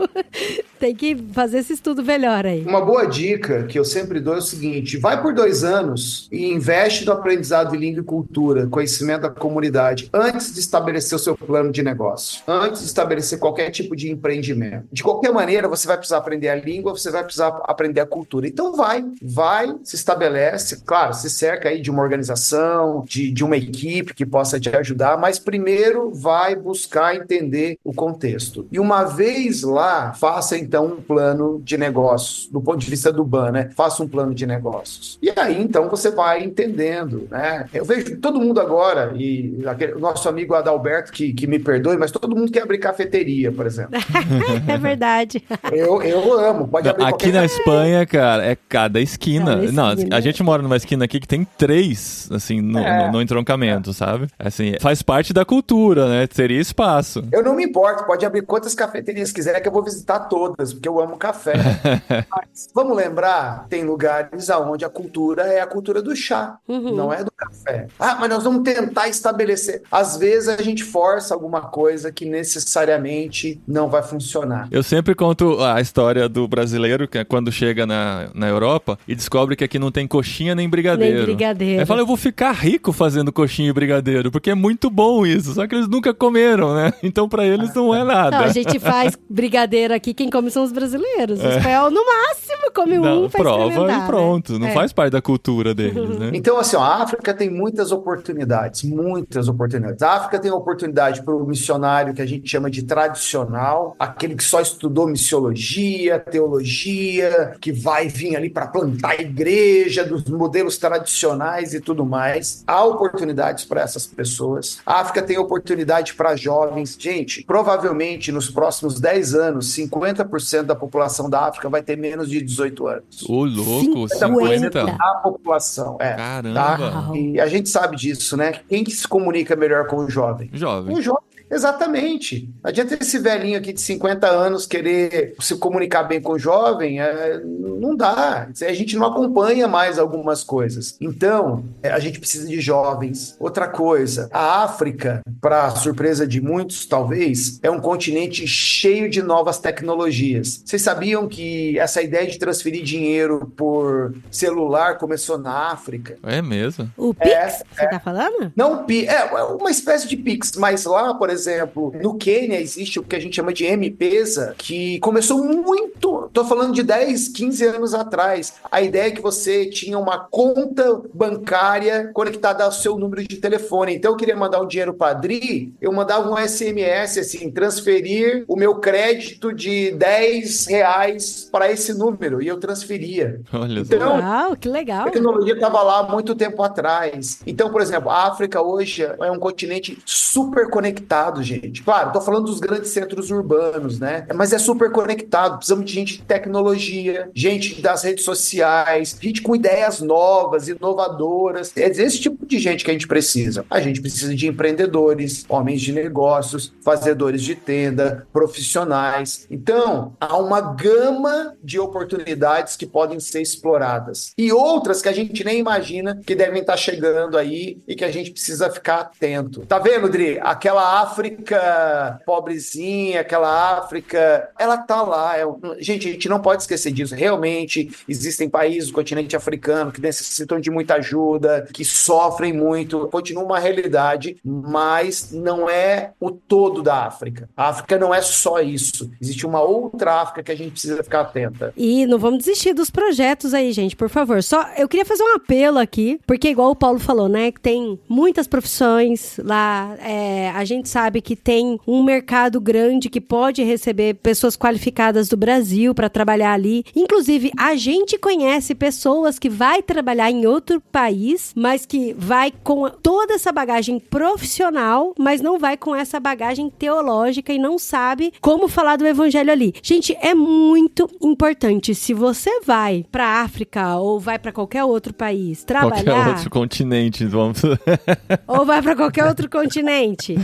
tem que fazer esse estudo melhor aí. Uma boa dica que eu sempre dou é o seguinte, vai por 2 anos e investe no aprendizado de língua e cultura, conhecimento da comunidade, antes de estabelecer o seu plano de negócio, antes de estabelecer qualquer tipo de empreendimento. De qualquer maneira, você vai precisar aprender a língua, você vai precisar aprender a cultura. Então vai, se estabelece, claro, se cerca aí de uma organização, de uma equipe que possa te ajudar, mas primeiro vai buscar entender o contexto. E uma vez lá, faça então um plano de negócios, do ponto de vista do BAN, né? Faça um plano de negócios. E aí, então, você vai entendendo, né? Eu vejo todo mundo agora, e o nosso amigo Adalberto, que me perdoe, mas todo mundo quer abrir cafeteria, por exemplo. É verdade. Eu amo, pode abrir aqui na Espanha, cara, é cada esquina. Não, a gente mora numa esquina aqui que tem 3, assim, no entroncamento, sabe? Assim, faz parte da cultura, né? Teria espaço. Eu não me importo, pode abrir quantas cafeterias quiser que eu vou visitar todas, porque eu amo café. Mas, vamos lembrar, tem lugares onde a cultura é a cultura do chá, não é do café. Mas nós vamos tentar estabelecer. Às vezes a gente força alguma coisa que necessariamente não vai funcionar. Eu sempre conto a história do brasileiro, que é quando chega na Europa e descobre que aqui não tem coxinha nem brigadeiro. Nem brigadeiro. Aí fala, eu vou ficar rico fazendo coxinha e brigadeiro, porque é muito bom isso, só que eles nunca comeram, né? Então pra eles não é nada. Não, a gente faz brigadeiro aqui, quem come são os brasileiros. O espanhol, no máximo, come um pra prova e pronto, né? Não faz parte da cultura deles, né? Então, assim, a África tem muitas oportunidades. A África tem oportunidade para o missionário que a gente chama de tradicional, aquele que só estudou missiologia, teologia, que vai vir ali para plantar a igreja, dos modelos tradicionais e tudo mais. Há oportunidades para essas pessoas. A África tem oportunidade para jovens. Gente, provavelmente nos próximos 10 anos, 50% da população da África vai ter menos de 18 anos. Ô, louco, 50? 50? A população, Caramba. tá? E a gente sabe disso, né? Quem que se comunica melhor com o jovem? Jovem. O jovem. Exatamente. Não adianta esse velhinho aqui de 50 anos querer se comunicar bem com o jovem, não dá. A gente não acompanha mais algumas coisas. Então, a gente precisa de jovens. Outra coisa, a África, para surpresa de muitos, talvez, é um continente cheio de novas tecnologias. Vocês sabiam que essa ideia de transferir dinheiro por celular começou na África? É mesmo? O Pix, você tá falando? Não, é uma espécie de Pix, mas lá, por exemplo, no Quênia existe o que a gente chama de M-Pesa, que começou muito, tô falando de 10, 15 anos atrás. A ideia é que você tinha uma conta bancária conectada ao seu número de telefone. Então eu queria mandar um dinheiro para Adri, eu mandava um SMS assim, transferir o meu crédito de R$10 para esse número, e eu transferia. Olha só. Então, Uau, que legal. a tecnologia estava lá há muito tempo atrás. Então, por exemplo, a África hoje é um continente super conectado, gente. Claro, estou falando dos grandes centros urbanos, né? Mas é super conectado. Precisamos de gente de tecnologia, gente das redes sociais, gente com ideias novas, inovadoras. É esse tipo de gente que a gente precisa. A gente precisa de empreendedores, homens de negócios, fazedores de tenda, profissionais. Então, há uma gama de oportunidades que podem ser exploradas. E outras que a gente nem imagina que devem estar chegando aí e que a gente precisa ficar atento. Tá vendo, Dri? Aquela África pobrezinha, aquela África, ela tá lá. Gente, a gente não pode esquecer disso. Realmente, existem países do continente africano que necessitam de muita ajuda, que sofrem muito. Continua uma realidade, mas não é o todo da África. A África não é só isso. Existe uma outra África que a gente precisa ficar atenta. E não vamos desistir dos projetos aí, gente, por favor. Só eu queria fazer um apelo aqui, porque igual o Paulo falou, né, que tem muitas profissões lá, a gente sabe que tem um mercado grande que pode receber pessoas qualificadas do Brasil para trabalhar ali. Inclusive, a gente conhece pessoas que vai trabalhar em outro país, mas que vai com toda essa bagagem profissional, mas não vai com essa bagagem teológica e não sabe como falar do evangelho ali. Gente, é muito importante. Se você vai para a África ou vai para qualquer outro país trabalhar... Qualquer outro continente, vamos... ou vai para qualquer outro continente,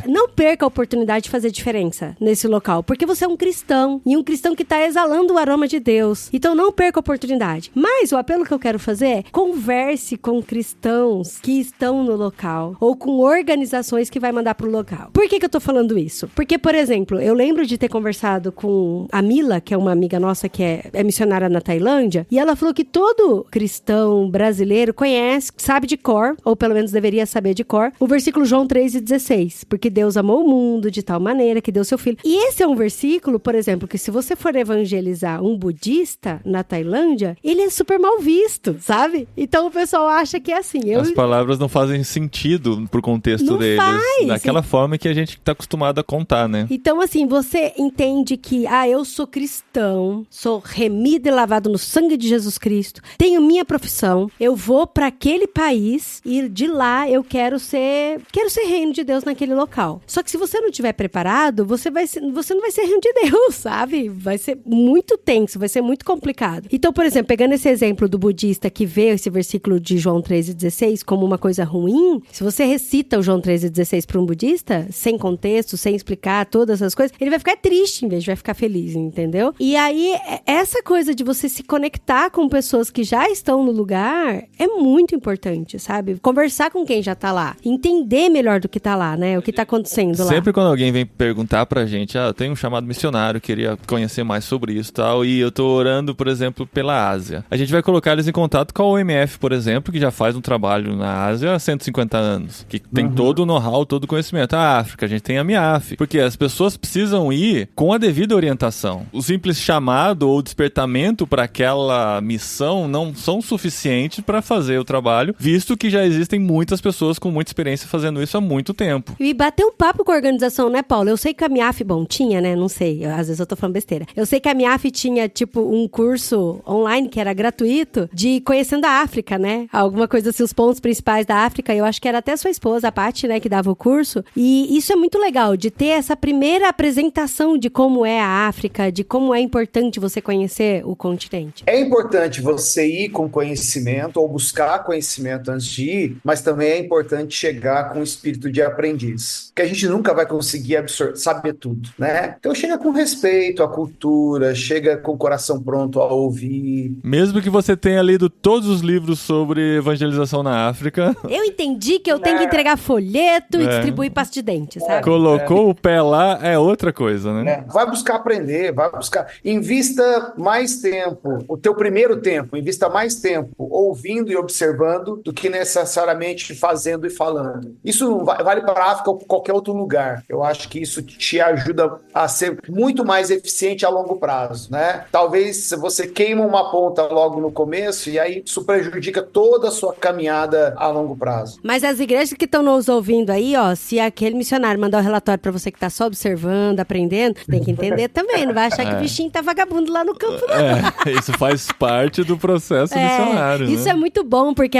não perca a oportunidade de fazer diferença nesse local, porque você é um cristão, e um cristão que está exalando o aroma de Deus. Então não perca a oportunidade. Mas o apelo que eu quero fazer é: converse com cristãos que estão no local, ou com organizações que vai mandar pro local. Por que eu tô falando isso? Porque, por exemplo, eu lembro de ter conversado com a Mila, que é uma amiga nossa que é missionária na Tailândia, e ela falou que todo cristão brasileiro conhece, sabe de cor, ou pelo menos deveria saber de cor, o versículo João 3,16, porque Deus amou o mundo de tal maneira que deu seu filho. E esse é um versículo, por exemplo, que se você for evangelizar um budista na Tailândia, ele é super mal visto, sabe? Então o pessoal acha que é assim. As palavras não fazem sentido pro contexto não deles. Faz. Daquela forma que a gente tá acostumado a contar, né? Então, assim, você entende que, eu sou cristão, sou remido e lavado no sangue de Jesus Cristo, tenho minha profissão, eu vou para aquele país e de lá eu quero ser reino de Deus naquele local. Só que se você não estiver preparado, você não vai ser reino de Deus, sabe? Vai ser muito tenso, vai ser muito complicado. Então, por exemplo, pegando esse exemplo do budista que vê esse versículo de João 3,16 como uma coisa ruim, se você recita o João 3,16 para um budista, sem contexto, sem explicar todas essas coisas, ele vai ficar triste em vez de vai ficar feliz, entendeu? E aí, essa coisa de você se conectar com pessoas que já estão no lugar é muito importante, sabe? Conversar com quem já tá lá, entender melhor do que tá lá, né? O que tá acontecendo lá. Sempre quando alguém vem perguntar pra gente, eu tenho um chamado missionário, queria conhecer mais sobre isso e tal, e eu tô orando, por exemplo, pela Ásia. A gente vai colocar eles em contato com a OMF, por exemplo, que já faz um trabalho na Ásia há 150 anos, que tem todo o know-how, todo o conhecimento. A África, a gente tem a MIAF, porque as pessoas precisam ir com a devida orientação. O simples chamado ou despertamento para aquela missão não são suficientes para fazer o trabalho, visto que já existem muitas pessoas com muita experiência fazendo isso há muito tempo. E bater um papo com a organização, né, Paulo? Eu sei que a MIAF, bom, tinha, né? Não sei, às vezes eu tô falando besteira. Eu sei que a MIAF tinha, tipo, um curso online que era gratuito de Conhecendo a África, né? Alguma coisa assim, os pontos principais da África. Eu acho que era até sua esposa, a Paty, né, que dava o curso. E isso é muito legal, de ter essa primeira apresentação de como é a África, de como é importante você conhecer o continente. É importante você ir com conhecimento ou buscar conhecimento antes de ir, mas também é importante chegar com o espírito de aprendiz. Porque a gente nunca vai conseguir saber tudo, né? Então chega com respeito à cultura, chega com o coração pronto a ouvir. Mesmo que você tenha lido todos os livros sobre evangelização na África. Eu entendi que eu tenho que entregar folheto e distribuir pasta de dente, sabe? Colocou o pé lá, é outra coisa, né? Vai buscar aprender, vai buscar. Invista mais tempo, o teu primeiro tempo, invista mais tempo ouvindo e observando do que necessariamente fazendo e falando. Isso não vale para a África ou qualquer outro lugar. Eu acho que isso te ajuda a ser muito mais eficiente a longo prazo, né? Talvez você queima uma ponta logo no começo e aí isso prejudica toda a sua caminhada a longo prazo. Mas as igrejas que estão nos ouvindo aí, ó, se aquele missionário mandar o relatório pra você que tá só observando, aprendendo, tem que entender também, não vai achar que o bichinho tá vagabundo lá no campo, não. Isso faz parte do processo missionário, isso né? é muito bom, porque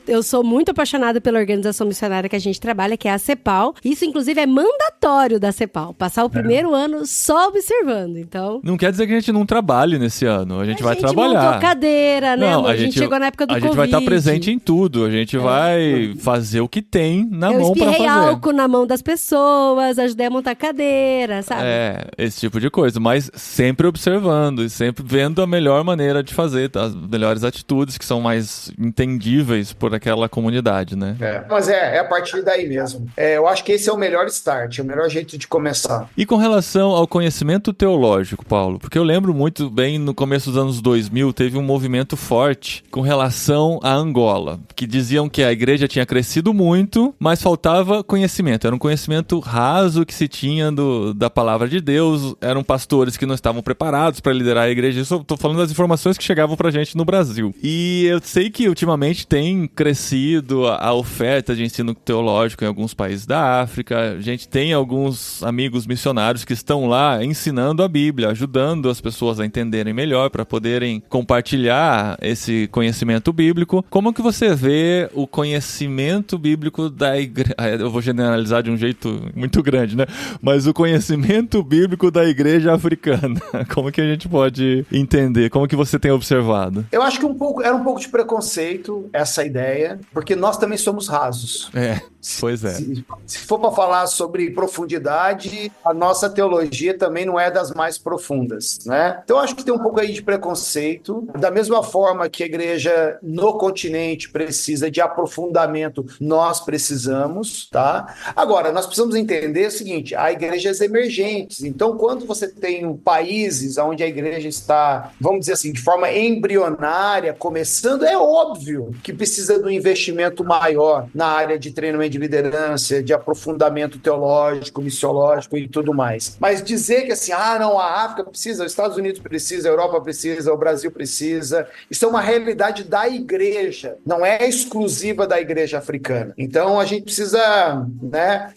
eu sou muito apaixonada pela organização missionária que a gente trabalha, que é a CEPAL. Isso, inclusive, é mandatório da CEPAL, passar o primeiro ano só observando, então... Não quer dizer que a gente não trabalhe nesse ano, a gente vai trabalhar. A gente montou cadeira, né, não, a gente chegou na época do Covid. A gente vai estar presente em tudo, a gente vai fazer o que tem na mão pra fazer. Eu espirrei álcool na mão das pessoas, ajudei a montar cadeira, sabe? Esse tipo de coisa, mas sempre observando e sempre vendo a melhor maneira de fazer, tá? As melhores atitudes que são mais entendíveis por aquela comunidade, né? Mas é a partir daí mesmo. Eu acho que esse é o melhor start, é o melhor jeito de começar. E com relação ao conhecimento teológico, Paulo, porque eu lembro muito bem, no começo dos anos 2000, teve um movimento forte com relação à Angola, que diziam que a igreja tinha crescido muito, mas faltava conhecimento. Era um conhecimento raso que se tinha da palavra de Deus, eram pastores que não estavam preparados para liderar a igreja. Isso eu tô falando das informações que chegavam pra gente no Brasil. E eu sei que ultimamente tem crescido a oferta de ensino teológico em alguns países da África. A gente tem alguns amigos missionários que estão lá ensinando a Bíblia, ajudando as pessoas a entenderem melhor, para poderem compartilhar esse conhecimento bíblico. Como que você vê o conhecimento bíblico da igreja? Eu vou generalizar de um jeito muito grande, né? Mas o conhecimento bíblico da igreja africana. Como que a gente pode entender? Como que você tem observado? Eu acho que era um pouco de preconceito essa ideia, porque nós também somos rasos. Pois é. Se for para falar sobre profundidade, a nossa teologia também não é das mais profundas, né? Então eu acho que tem um pouco aí de preconceito. Da mesma forma que a igreja no continente precisa de aprofundamento, nós precisamos, tá? Agora, nós precisamos entender o seguinte, há igrejas emergentes. Então, quando você tem países onde a igreja está, vamos dizer assim, de forma embrionária, começando, é óbvio que precisa de um investimento maior na área de treinamento de liderança, de aprofundamento teológico, missiológico e tudo mais. Mas dizer que assim, não, a África precisa, os Estados Unidos precisa, a Europa precisa, o Brasil precisa, isso é uma realidade da igreja, não é exclusiva da igreja africana. Então a gente precisa, né,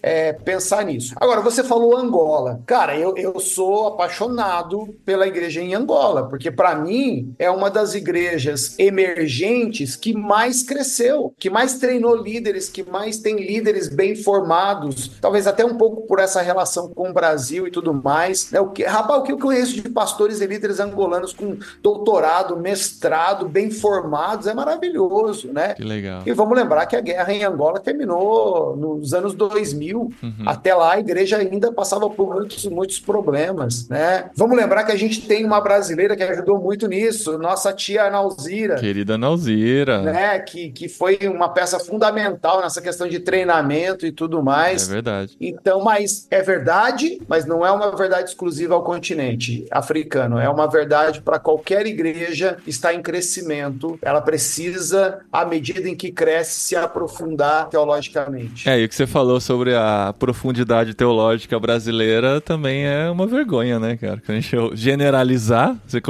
pensar nisso. Agora, você falou Angola. Cara, eu sou apaixonado pela igreja em Angola, porque para mim é uma das igrejas emergentes que mais cresceu, que mais treinou líderes, que mais tem líderes bem formados, talvez até um pouco por essa relação com o Brasil e tudo mais. O que eu conheço de pastores e líderes angolanos com doutorado, mestrado, bem formados, é maravilhoso, né? Que legal. E vamos lembrar que a guerra em Angola terminou nos anos 2000. Até lá a igreja ainda passava por muitos problemas, né? Vamos lembrar que a gente tem uma brasileira que ajudou muito nisso, nossa tia Nauzira. Querida Nauzira. Né? Que foi uma peça fundamental nessa questão de treinamento e tudo mais. É verdade. Então, mas é verdade, mas não é uma verdade exclusiva ao continente africano. É uma verdade para qualquer igreja que está em crescimento. Ela precisa, à medida em que cresce, se aprofundar teologicamente. E o que você falou sobre a profundidade teológica brasileira também é uma vergonha, né, cara? Quando a gente generalizar, você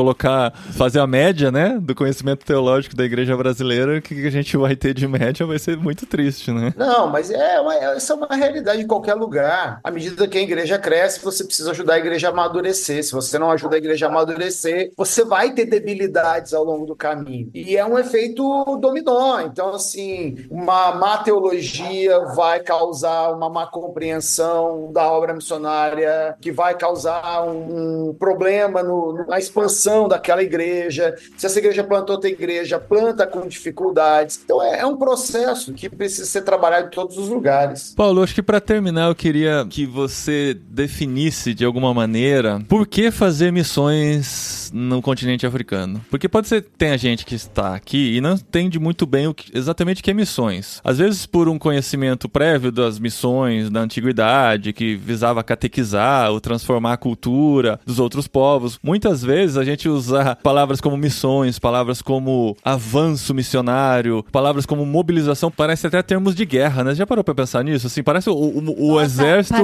fazer a média, né, do conhecimento teológico da igreja brasileira, o que a gente vai ter de média vai ser muito triste, né? Não, mas essa é uma realidade em qualquer lugar. À medida que a igreja cresce, você precisa ajudar a igreja a amadurecer. Se você não ajuda a igreja a amadurecer, você vai ter debilidades ao longo do caminho. E é um efeito dominó. Então, assim, uma má teologia vai causar uma má compreensão da obra missionária, que vai causar um problema na expansão daquela igreja. Se essa igreja plantou outra igreja, planta com dificuldades. Então, é um processo que precisa ser trabalhado em todos os lugares. Paulo, acho que para terminar eu queria que você definisse de alguma maneira por que fazer missões no continente africano. Porque pode ser que tenha gente que está aqui e não entende muito bem exatamente o que é missões. Às vezes por um conhecimento prévio das missões da antiguidade, que visava catequizar ou transformar a cultura dos outros povos. Muitas vezes a gente usa palavras como missões, palavras como avanço missionário, palavras como mobilização, parece até termos de guerra, né? Já parou pra pensar nisso? Assim, parece o exército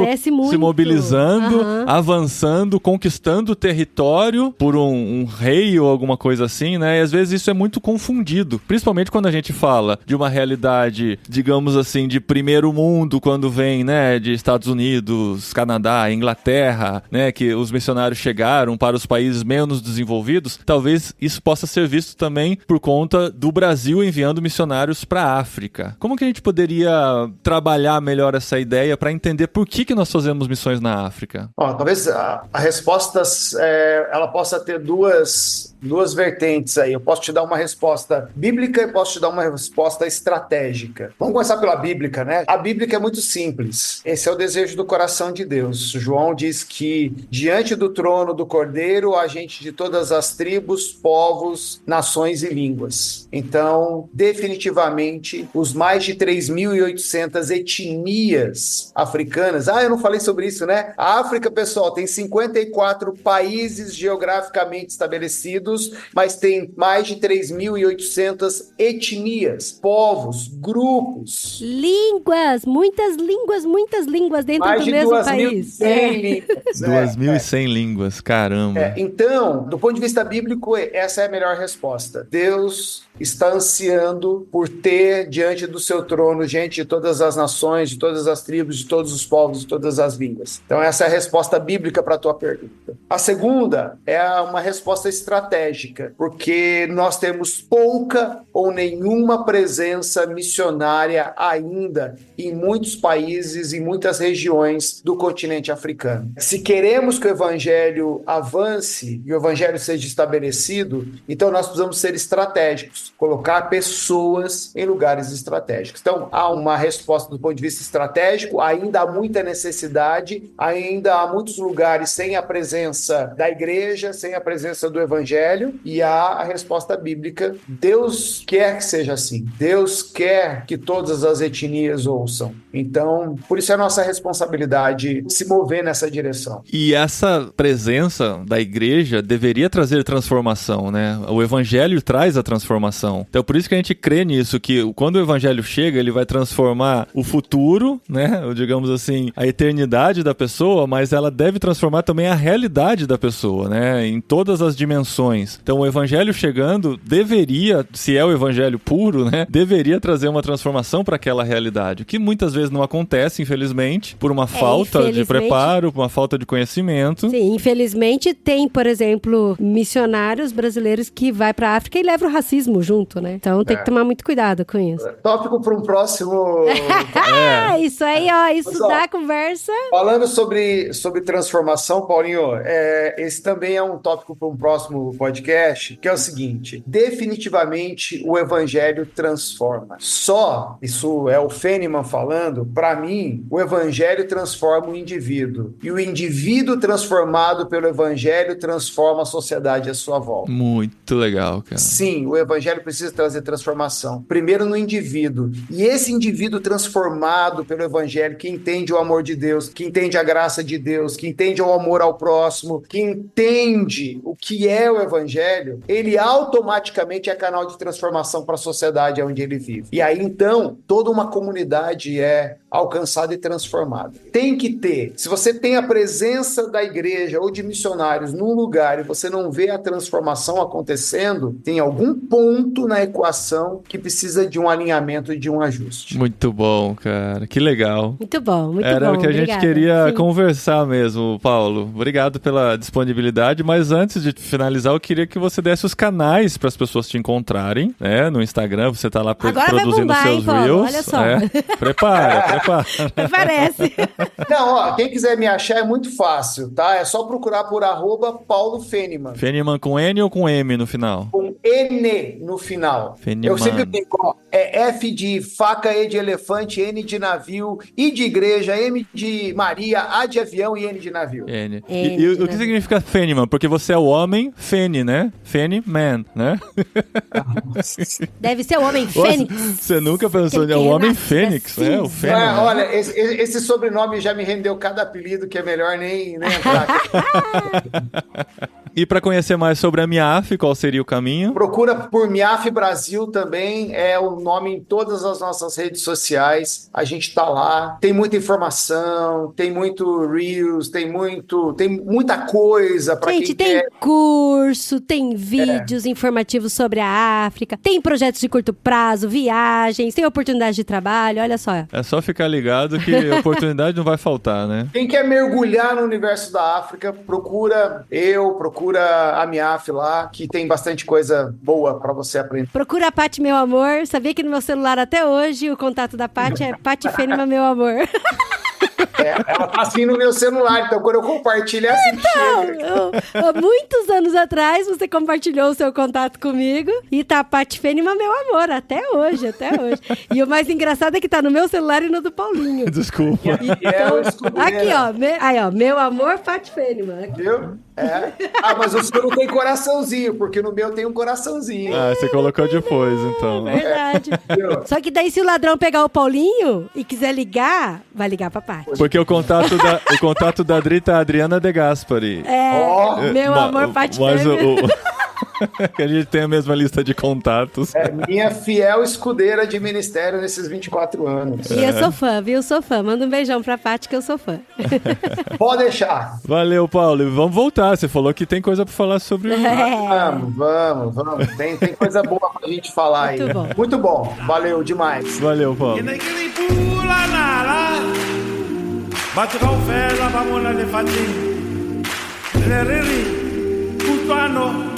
se mobilizando, avançando, conquistando o território por um rei ou alguma coisa assim, né? E às vezes isso é muito confundido, principalmente quando a gente fala de uma realidade, digamos assim, de primeiro mundo, quando vem, né, de Estados Unidos, Canadá, Inglaterra, né, que os missionários chegaram para os países menos desenvolvidos. Talvez isso possa ser visto também por conta do Brasil enviando missionários para a África. Como que a gente poderia trabalhar melhor essa ideia para entender por que nós fazemos missões na África? Talvez a resposta ela possa ter duas vertentes aí. Eu posso te dar uma resposta bíblica e posso te dar uma resposta estratégica. Vamos começar pela bíblica, né? A bíblica é muito simples. Esse é o desejo do coração de Deus. João diz que diante do trono do Cordeiro há gente de todas as tribos, povos, nações e línguas. Então, definitivamente, os mais de 3.800 etnias africanas. Eu não falei sobre isso, né? A África, pessoal, tem 54 países geograficamente estabelecidos, mas tem mais de 3.800 etnias, povos, grupos. Línguas, muitas línguas dentro mais do mesmo país. 2.100 línguas. 2.100 línguas, caramba. Então, do ponto de vista bíblico, essa é a melhor resposta. Deus está ansiando por ter diante do seu trono gente de todas as nações, de todas as tribos, de todos os povos, de todas as línguas. Então essa é a resposta bíblica para a tua pergunta. A segunda é uma resposta estratégica, porque nós temos pouca ou nenhuma presença missionária ainda em muitos países, em muitas regiões do continente africano. Se queremos que o evangelho avance e o evangelho seja estabelecido, então nós precisamos ser estratégicos, colocar pessoas em lugares estratégicos. Então, há uma resposta do ponto de vista estratégico, ainda há muita necessidade, ainda há muitos lugares sem a presença da igreja, sem a presença do evangelho, e há a resposta bíblica. Deus quer que seja assim. Deus quer que todas as etnias ouçam. Então, por isso é a nossa responsabilidade se mover nessa direção. E essa presença da igreja deveria trazer transformação, né? O evangelho traz a transformação. Então, por isso que a gente crê nisso, que quando o evangelho chega, ele vai transformar o futuro, né? Ou, digamos assim, a eternidade da pessoa, mas ela deve transformar também a realidade da pessoa, né? Em todas as dimensões. Então, o evangelho chegando deveria, se é o evangelho puro, né? Deveria trazer uma transformação para aquela realidade, o que muitas vezes não acontece, infelizmente, por uma falta de preparo, por uma falta de conhecimento. Sim, infelizmente tem, por exemplo, missionários brasileiros que vai para a África e levam o racismo junto, né? Então tem que tomar muito cuidado com isso. Tópico para um próximo... Isso aí, ó, isso dá conversa. Falando sobre transformação, Paulinho, esse também é um tópico para um próximo podcast, que é o seguinte: definitivamente o evangelho transforma. Isso é o Feynman falando, para mim, o evangelho transforma o indivíduo. E o indivíduo transformado pelo evangelho transforma a sociedade à sua volta. Muito legal, cara. Sim, o evangelho precisa trazer transformação. Primeiro no indivíduo. E esse indivíduo transformado pelo evangelho, que entende o amor de Deus, que entende a graça de Deus, que entende o amor ao próximo, que entende o que é o evangelho, ele automaticamente é canal de transformação para a sociedade onde ele vive. E aí, então, toda uma comunidade é alcançada e transformada. Tem que ter. Se você tem a presença da igreja ou de missionários num lugar e você não vê a transformação acontecendo, tem algum ponto na equação que precisa de um alinhamento e de um ajuste. Muito bom, cara. Que legal. Muito bom, muito bom. Era o que a gente Obrigada. queria Sim. conversar mesmo, Paulo. Obrigado pela disponibilidade, mas antes de finalizar, eu queria que você desse os canais para as pessoas te encontrarem, né? No Instagram, você tá lá Agora vai produzindo bombar, seus hein, Paulo? reels. Olha só. Prepara. Parece. Não, ó, quem quiser me achar é muito fácil, tá? É só procurar por @Paulo Feniman. Feniman com N ou com M no final? Com N no final. Feniman. Eu sempre digo, ó, é F de faca, E de elefante, N de navio, I de igreja, M de Maria, A de avião e N de navio. N. N E de o que significa Feniman? Porque você é o homem Feni, né? Feni Man, né? Deve ser o Homem Fênix. Você nunca pensou Aquele em que o Homem renasce da Fênix, né? O cinza. Feniman. Olha, esse sobrenome já me rendeu cada apelido que é melhor nem entrar. E para conhecer mais sobre a MIAF, qual seria o caminho? Procura por MIAF Brasil também, é o nome em todas as nossas redes sociais. A gente tá lá, tem muita informação, tem muito Reels, tem muita coisa para quem Gente, tem quer. curso, tem vídeos informativos sobre a África, tem projetos de curto prazo, viagens, tem oportunidade de trabalho, olha só. É só ficar ligado que oportunidade não vai faltar, né? Quem quer mergulhar no universo da África, procura a MIAF lá, que tem bastante coisa boa para você aprender. Procura a Paty, meu amor. Sabia que no meu celular até hoje o contato da Paty é Paty Fênima, meu amor. Ela tá assim no meu celular, então quando eu compartilho é assim que chega. Há muitos anos atrás você compartilhou o seu contato comigo e tá Paty Fênima, meu amor, até hoje. E o mais engraçado é que tá no meu celular e no do Paulinho. Desculpa. Aqui, ó, meu amor, Paty Fênima. Viu? É. Ah, mas o seu não tem coraçãozinho, porque no meu tem um coraçãozinho. Ah, você colocou depois, então. Verdade. Só que daí se o ladrão pegar o Paulinho e quiser ligar, vai ligar pra Paty. Porque o contato da Adri tá Adriana De Gaspari. Meu amor, Paty Mas Fênima. que a gente tem a mesma lista de contatos. É minha fiel escudeira de ministério nesses 24 anos. E eu sou fã, viu? Sou fã. Manda um beijão pra Paty que eu sou fã. Pode deixar. Valeu, Paulo. E vamos voltar. Você falou que tem coisa pra falar sobre o... Vamos. Tem coisa boa pra gente falar aí. Muito bom. Muito bom. Valeu demais. Valeu, Paulo. batho kaofela ba mona lefatsheng re re kutlwano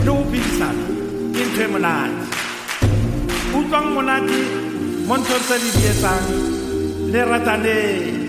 le ho phedisana ke ntho e monate utlwang monate mo ntho tse di etsang le rataneng